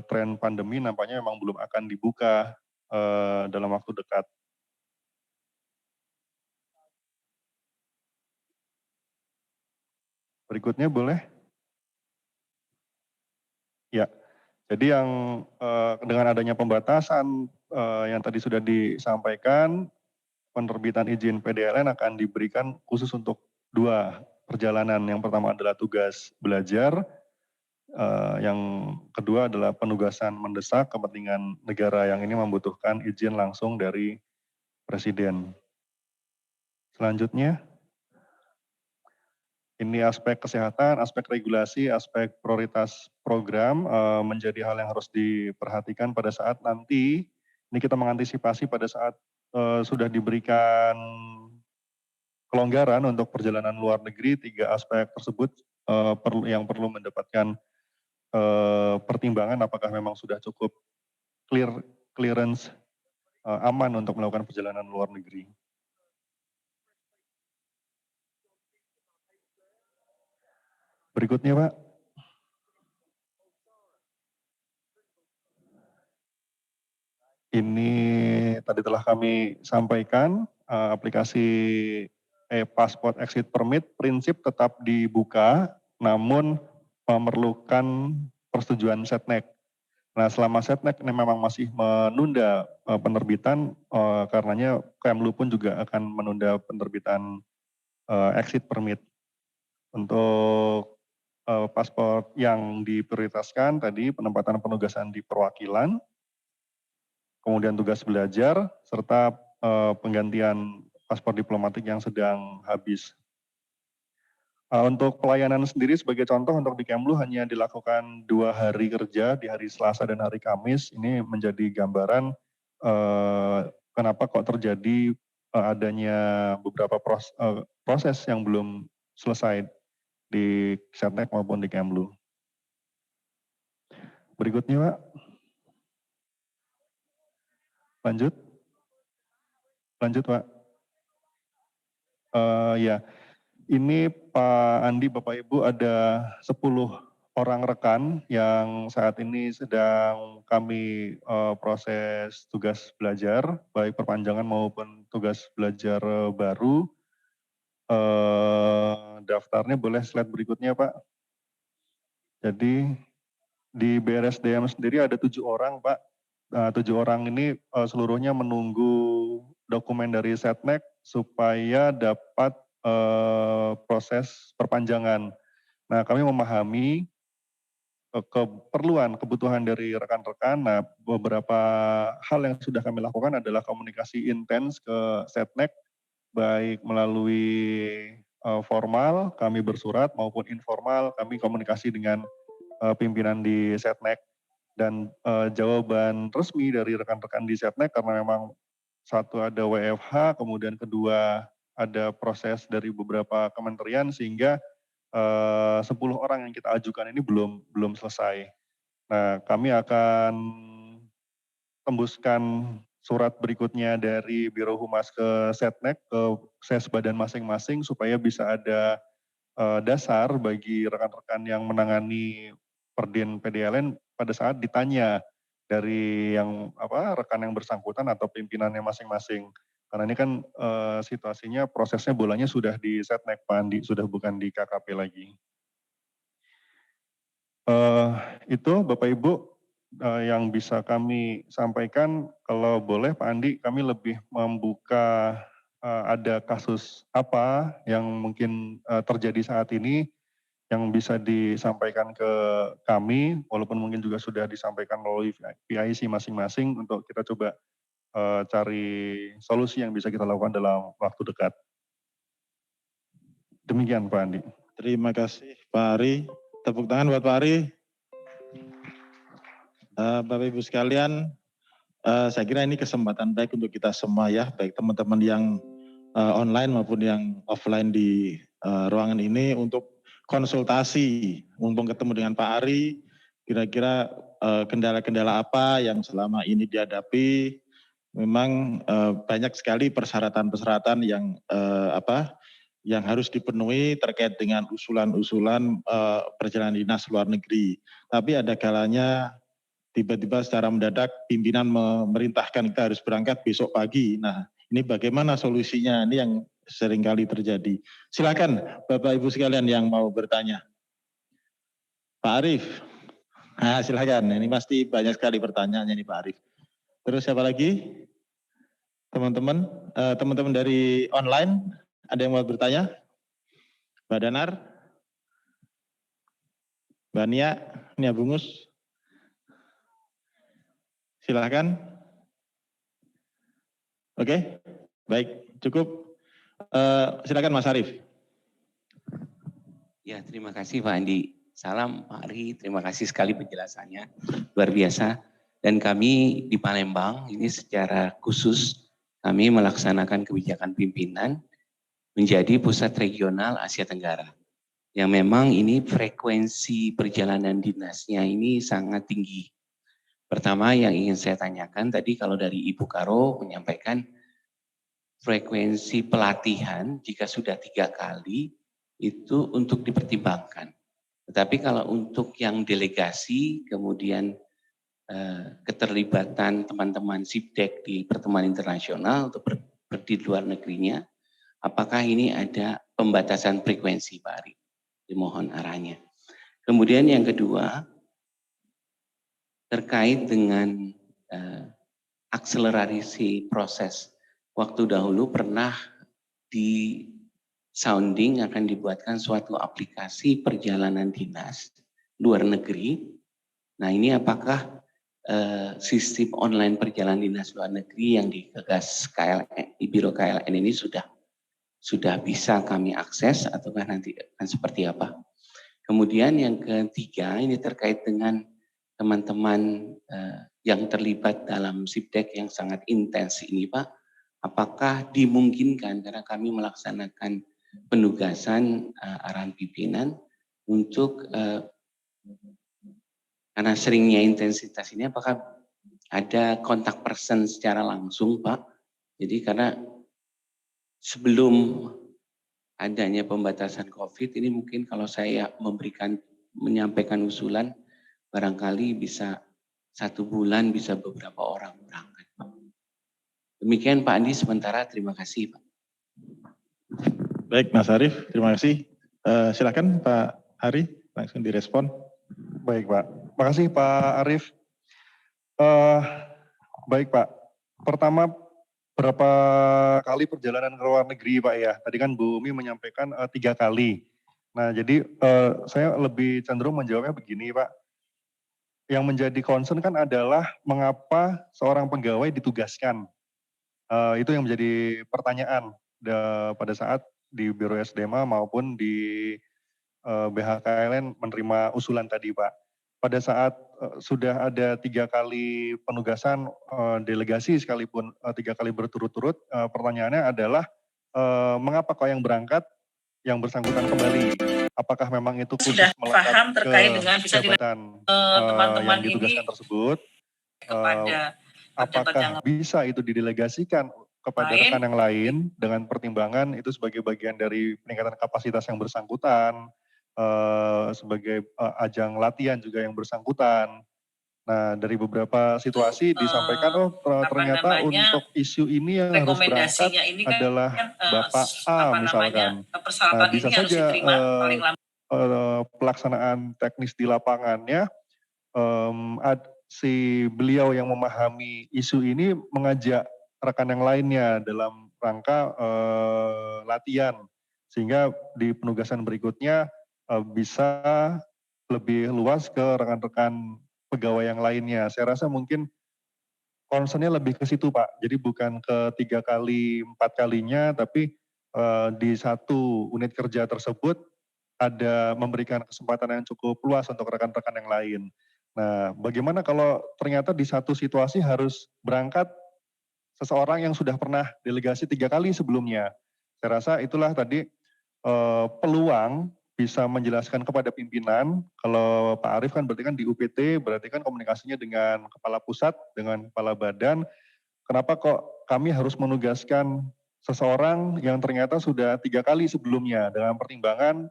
[SPEAKER 4] tren pandemi nampaknya memang belum akan dibuka dalam waktu dekat. Berikutnya boleh? Ya, jadi yang dengan adanya pembatasan yang tadi sudah disampaikan, penerbitan izin PDLN akan diberikan khusus untuk 2 perjalanan. Yang pertama adalah tugas belajar, yang kedua adalah penugasan mendesak kepentingan negara yang ini membutuhkan izin langsung dari Presiden. Selanjutnya, ini aspek kesehatan, aspek regulasi, aspek prioritas program menjadi hal yang harus diperhatikan pada saat nanti, ini kita mengantisipasi pada saat sudah diberikan kelonggaran untuk perjalanan luar negeri, 3 aspek tersebut yang perlu mendapatkan pertimbangan apakah memang sudah cukup clearance aman untuk melakukan perjalanan luar negeri. Berikutnya Pak. Ini tadi telah kami sampaikan, aplikasi e-passport exit permit prinsip tetap dibuka, namun memerlukan persetujuan Setnek. Nah, selama Setnek ini memang masih menunda penerbitan, karenanya Kemlu pun juga akan menunda penerbitan exit permit. Untuk paspor yang diprioritaskan tadi penempatan penugasan di perwakilan, kemudian tugas belajar, serta penggantian paspor diplomatik yang sedang habis. Untuk pelayanan sendiri sebagai contoh untuk di Kemlu hanya dilakukan 2 hari kerja di hari Selasa dan hari Kamis. Ini menjadi gambaran kenapa kok terjadi adanya beberapa proses yang belum selesai di Setnek maupun di Kemlu. Berikutnya Pak. Lanjut Pak. Ya. Ini Pak Andi, Bapak Ibu ada 10 orang rekan yang saat ini sedang kami proses tugas belajar, baik perpanjangan maupun tugas belajar baru. Daftarnya boleh slide berikutnya Pak. Jadi di BRSDM sendiri ada 7 orang Pak. 7 orang ini seluruhnya menunggu dokumen dari Setnek supaya dapat proses perpanjangan. Nah, kami memahami kebutuhan dari rekan-rekan. Nah, beberapa hal yang sudah kami lakukan adalah komunikasi intens ke Setnek, baik melalui formal, kami bersurat, maupun informal, kami komunikasi dengan pimpinan di Setnek. Dan jawaban resmi dari rekan-rekan di Setnek, karena memang satu ada WFH, kemudian kedua ada proses dari beberapa kementerian, sehingga 10 orang yang kita ajukan ini belum selesai. Nah, kami akan tembuskan surat berikutnya dari Biro Humas ke Setnek, ke Sesbadan masing-masing, supaya bisa ada dasar bagi rekan-rekan yang menangani Perdin PDLN pada saat ditanya dari rekan yang bersangkutan atau pimpinannya masing-masing. Karena ini kan situasinya, prosesnya bolanya sudah di Setnek, Pak Andi, sudah bukan di KKP lagi. Itu Bapak Ibu yang bisa kami sampaikan. Kalau boleh Pak Andi, kami lebih membuka ada kasus apa yang mungkin terjadi saat ini yang bisa disampaikan ke kami, walaupun mungkin juga sudah disampaikan melalui PIC masing-masing, untuk kita coba cari solusi yang bisa kita lakukan dalam waktu dekat. Demikian Pak Andi.
[SPEAKER 2] Terima kasih Pak Ari. Tepuk tangan buat Pak Ari. Bapak Ibu sekalian, saya kira ini kesempatan baik untuk kita semua ya, baik teman-teman yang online maupun yang offline di ruangan ini, untuk konsultasi, mumpung ketemu dengan Pak Ari, kira-kira kendala-kendala apa yang selama ini dihadapi. Memang banyak sekali persyaratan-persyaratan yang harus dipenuhi terkait dengan usulan-usulan perjalanan dinas luar negeri. Tapi ada kalanya tiba-tiba secara mendadak pimpinan memerintahkan kita harus berangkat besok pagi. Nah, ini bagaimana solusinya? Ini yang seringkali terjadi. Silakan Bapak Ibu sekalian yang mau bertanya. Pak Arief. Nah, silakan. Ini pasti banyak sekali pertanyaannya nih Pak Arief. Terus siapa lagi? Teman-teman dari online, ada yang mau bertanya? Mbak Danar? Mbak Nia Bungus? Silakan. Oke, baik, cukup. Silakan Mas Arief.
[SPEAKER 5] Ya, terima kasih Pak Andi. Salam Pak Ari, terima kasih sekali penjelasannya, luar biasa. Dan kami di Palembang ini secara khusus kami melaksanakan kebijakan pimpinan menjadi pusat regional Asia Tenggara. Yang memang ini frekuensi perjalanan dinasnya ini sangat tinggi. Pertama yang ingin saya tanyakan tadi, kalau dari Ibu Karo menyampaikan frekuensi pelatihan jika sudah 3 kali itu untuk dipertimbangkan. Tetapi kalau untuk yang delegasi, kemudian keterlibatan teman-teman SIPDEK di pertemuan internasional untuk di luar negerinya, apakah ini ada pembatasan frekuensi Pak Ari? Dimohon arahnya. Kemudian yang kedua, terkait dengan akselerasi proses. Waktu dahulu pernah di sounding akan dibuatkan suatu aplikasi perjalanan dinas luar negeri. Nah, ini apakah sistem online perjalanan dinas luar negeri yang digagas Biro KLN ini sudah bisa kami akses, ataukah nanti akan seperti apa? Kemudian yang ketiga, ini terkait dengan teman-teman yang terlibat dalam SIPDEK yang sangat intens ini Pak, apakah dimungkinkan karena kami melaksanakan penugasan arahan pimpinan untuk karena seringnya intensitas ini, apakah ada kontak person secara langsung Pak? Jadi karena sebelum adanya pembatasan COVID ini mungkin kalau saya menyampaikan usulan, barangkali bisa 1 bulan bisa beberapa orang berangkat Pak. Demikian Pak Andi sementara, terima kasih Pak.
[SPEAKER 2] Baik Mas Arief, terima kasih. Silakan Pak Ari, langsung direspon.
[SPEAKER 4] Baik Pak, makasih Pak Arief. Baik Pak, pertama berapa kali perjalanan ke luar negeri Pak ya? Tadi kan Bu Umi menyampaikan 3 kali. Nah jadi saya lebih cenderung menjawabnya begini Pak. yang menjadi concern kan adalah mengapa seorang pegawai ditugaskan. Itu yang menjadi pertanyaan pada saat di Biro SDMA maupun di BHKLN menerima usulan tadi, Pak. Pada saat sudah ada 3 kali penugasan delegasi sekalipun 3 kali berturut-turut, pertanyaannya adalah mengapa kok yang berangkat yang bersangkutan kembali? Apakah memang itu khusus
[SPEAKER 1] sudah
[SPEAKER 4] melekat
[SPEAKER 1] paham terkait
[SPEAKER 4] ke
[SPEAKER 1] dengan bisa
[SPEAKER 4] jabatan
[SPEAKER 1] teman-teman
[SPEAKER 4] yang ditugaskan
[SPEAKER 1] ini
[SPEAKER 4] tersebut?
[SPEAKER 1] kepada
[SPEAKER 4] Apakah bisa itu didelegasikan kepada
[SPEAKER 1] lain,
[SPEAKER 4] rekan yang lain dengan pertimbangan itu sebagai bagian dari peningkatan kapasitas yang bersangkutan, sebagai ajang latihan juga yang bersangkutan. Nah, dari beberapa situasi disampaikan, ternyata untuk isu ini yang harus berangkat
[SPEAKER 1] ini
[SPEAKER 4] adalah Bapak A misalkan. Nah, bisa saja pelaksanaan teknis di lapangannya, si beliau yang memahami isu ini mengajak rekan yang lainnya dalam rangka latihan, sehingga di penugasan berikutnya bisa lebih luas ke rekan-rekan pegawai yang lainnya. Saya rasa mungkin concernnya lebih ke situ, Pak. Jadi bukan ke 3 kali, 4 kalinya, tapi di satu unit kerja tersebut ada memberikan kesempatan yang cukup luas untuk rekan-rekan yang lain. Nah, bagaimana kalau ternyata di satu situasi harus berangkat seseorang yang sudah pernah delegasi 3 kali sebelumnya. Saya rasa itulah tadi peluang bisa menjelaskan kepada pimpinan. Kalau Pak Arief kan berarti kan di UPT, berarti kan komunikasinya dengan kepala pusat, dengan kepala badan. Kenapa kok kami harus menugaskan seseorang yang ternyata sudah 3 kali sebelumnya dengan pertimbangan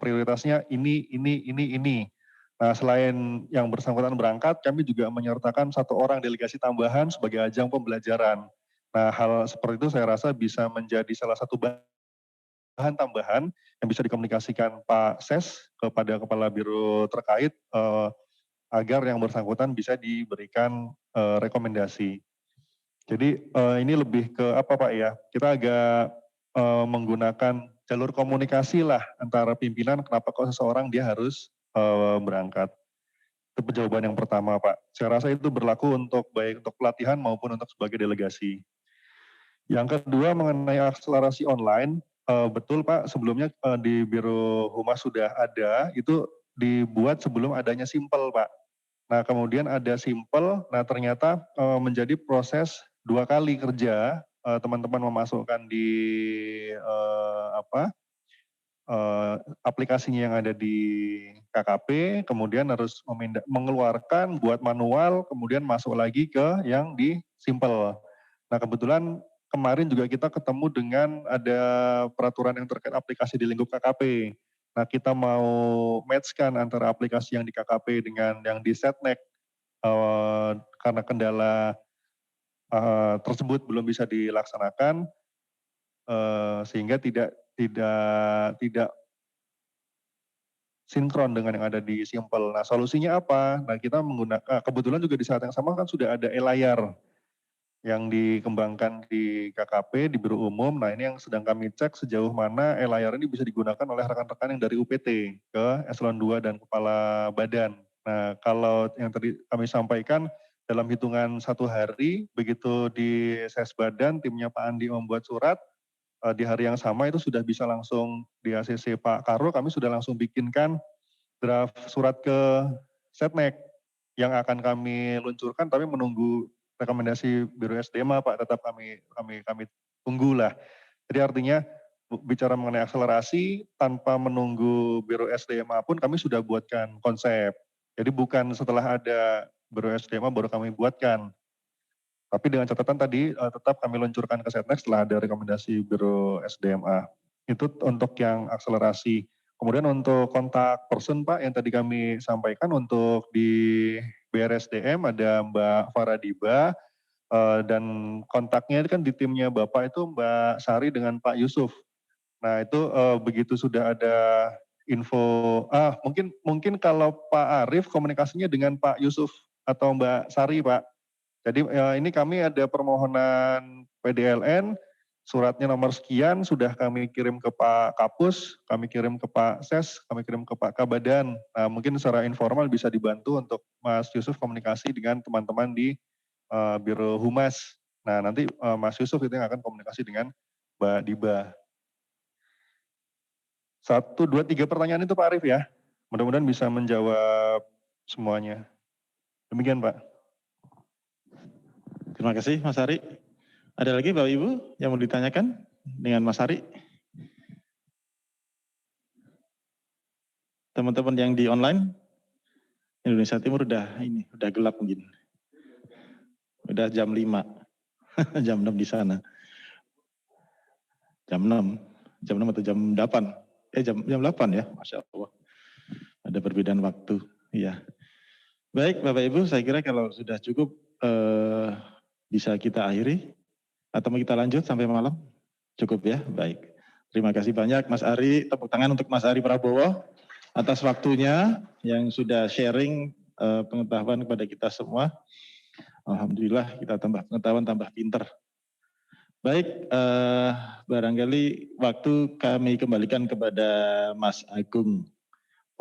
[SPEAKER 4] prioritasnya ini. Nah, selain yang bersangkutan berangkat, kami juga menyertakan 1 orang delegasi tambahan sebagai ajang pembelajaran. Nah, hal seperti itu saya rasa bisa menjadi salah satu bahan tambahan yang bisa dikomunikasikan Pak Ses kepada Kepala Biro terkait agar yang bersangkutan bisa diberikan rekomendasi. Jadi ini lebih ke apa Pak ya, kita agak menggunakan jalur komunikasi lah antara pimpinan kenapa kok seseorang dia harus berangkat. Itu jawaban yang pertama Pak. Saya rasa itu berlaku untuk baik untuk pelatihan maupun untuk sebagai delegasi. Yang kedua mengenai akselerasi online, betul Pak, sebelumnya di Biro Humas sudah ada, itu dibuat sebelum adanya Simpel Pak. Nah kemudian ada Simpel, nah ternyata menjadi proses 2 kali kerja, teman-teman memasukkan di aplikasinya yang ada di KKP, kemudian harus mengeluarkan, buat manual, kemudian masuk lagi ke yang di Simpel. Nah kebetulan kemarin juga kita ketemu dengan ada peraturan yang terkait aplikasi di lingkup KKP. Nah kita mau matchkan antara aplikasi yang di KKP dengan yang di Setnek, karena kendala tersebut belum bisa dilaksanakan, sehingga tidak sinkron dengan yang ada di Simpel. Nah solusinya apa? Nah kita menggunakan, kebetulan juga di saat yang sama kan sudah ada e-layar yang dikembangkan di KKP, di Biro Umum. Nah ini yang sedang kami cek sejauh mana e-layar ini bisa digunakan oleh rekan-rekan yang dari UPT ke Eselon 2 dan Kepala Badan. Nah kalau yang tadi kami sampaikan, dalam hitungan 1 hari, begitu di SES Badan, timnya Pak Andi membuat surat, di hari yang sama itu sudah bisa langsung di ACC Pak Karo, kami sudah langsung bikinkan draft surat ke Setnek yang akan kami luncurkan, tapi menunggu rekomendasi Biro SDMA Pak, tetap kami tunggulah. Jadi artinya bicara mengenai akselerasi tanpa menunggu Biro SDMA pun kami sudah buatkan konsep. Jadi bukan setelah ada Biro SDMA baru kami buatkan. Tapi dengan catatan tadi tetap kami luncurkan ke Setnek setelah ada rekomendasi Biro SDMA. Itu untuk yang akselerasi. Kemudian untuk kontak person Pak yang tadi kami sampaikan untuk di BRSDM ada Mbak Faradiba, dan kontaknya kan di timnya Bapak itu Mbak Sari dengan Pak Yusuf. Nah itu begitu sudah ada info, mungkin kalau Pak Arief komunikasinya dengan Pak Yusuf atau Mbak Sari Pak. Jadi ini kami ada permohonan PDLN, suratnya nomor sekian sudah kami kirim ke Pak Kapus, kami kirim ke Pak Ses, kami kirim ke Pak Kabadan. Nah, mungkin secara informal bisa dibantu untuk Mas Yusuf komunikasi dengan teman-teman di Biro Humas. Nah, nanti Mas Yusuf itu yang akan komunikasi dengan Mbak Diba. 1, 2, 3 pertanyaan itu Pak Arif ya. Mudah-mudahan bisa menjawab semuanya. Demikian Pak.
[SPEAKER 2] Terima kasih Mas Ari. Ada lagi Bapak Ibu yang mau ditanyakan dengan Mas Ari? Teman-teman yang di online, Indonesia Timur udah gelap mungkin. Udah jam 5, jam 6 di sana. Jam 6 atau jam 8? Jam 8 ya, Masya Allah. Ada perbedaan waktu, iya. Baik Bapak Ibu, saya kira kalau sudah cukup bisa kita akhiri. Atau mau kita lanjut sampai malam? Cukup ya, baik. Terima kasih banyak Mas Ari, tepuk tangan untuk Mas Ari Prabowo atas waktunya yang sudah sharing pengetahuan kepada kita semua. Alhamdulillah kita tambah pengetahuan, tambah pinter. Baik, barangkali waktu kami kembalikan kepada Mas Agung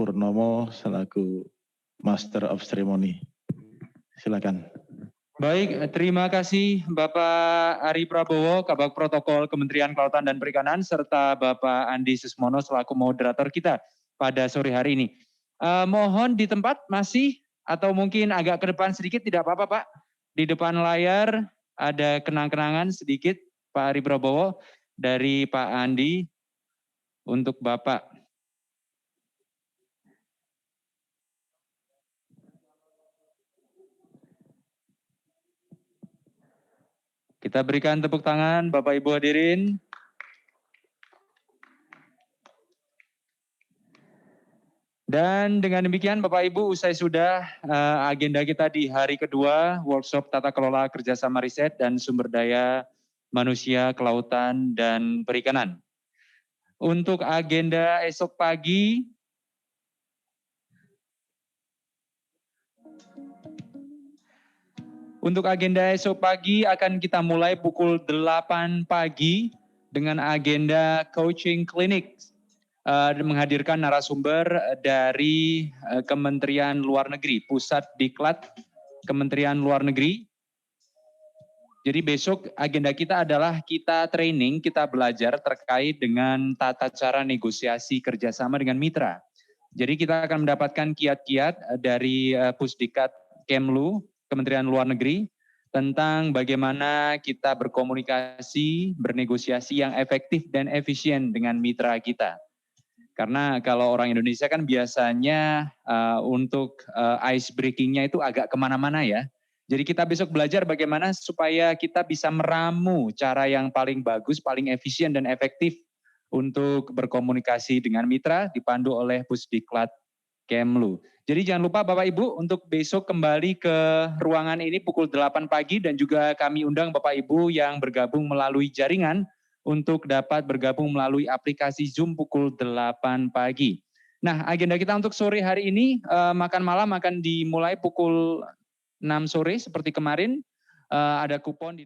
[SPEAKER 2] Purnomo selaku Master of Ceremony. Silakan.
[SPEAKER 6] Baik, terima kasih Bapak Ari Prabowo, Kabag Protokol Kementerian Kelautan dan Perikanan, serta Bapak Andi Susmono selaku moderator kita pada sore hari ini. Mohon di tempat masih, atau mungkin agak ke depan sedikit, tidak apa-apa Pak. Di depan layar ada kenang-kenangan sedikit Pak Ari Prabowo dari Pak Andi untuk Bapak. Kita berikan tepuk tangan Bapak Ibu hadirin. Dan dengan demikian Bapak Ibu usai sudah agenda kita di hari kedua workshop tata kelola kerjasama riset dan sumber daya manusia kelautan dan perikanan. Untuk agenda esok pagi, akan kita mulai pukul 8 pagi dengan agenda coaching clinic, menghadirkan narasumber dari Kementerian Luar Negeri, Pusat Diklat Kementerian Luar Negeri. Jadi besok agenda kita adalah kita training, kita belajar terkait dengan tata cara negosiasi kerjasama dengan mitra. Jadi kita akan mendapatkan kiat-kiat dari Pusdiklat Kemlu, Kementerian Luar Negeri, tentang bagaimana kita berkomunikasi, bernegosiasi yang efektif dan efisien dengan mitra kita. Karena kalau orang Indonesia kan biasanya untuk ice breaking-nya itu agak kemana-mana ya. Jadi kita besok belajar bagaimana supaya kita bisa meramu cara yang paling bagus, paling efisien dan efektif untuk berkomunikasi dengan mitra dipandu oleh Pusdiklat Kemlu. Jadi jangan lupa Bapak Ibu untuk besok kembali ke ruangan ini pukul 8 pagi dan juga kami undang Bapak Ibu yang bergabung melalui jaringan untuk dapat bergabung melalui aplikasi Zoom pukul 8 pagi. Nah, agenda kita untuk sore hari ini makan malam akan dimulai pukul 6 sore seperti kemarin. Ada kupon di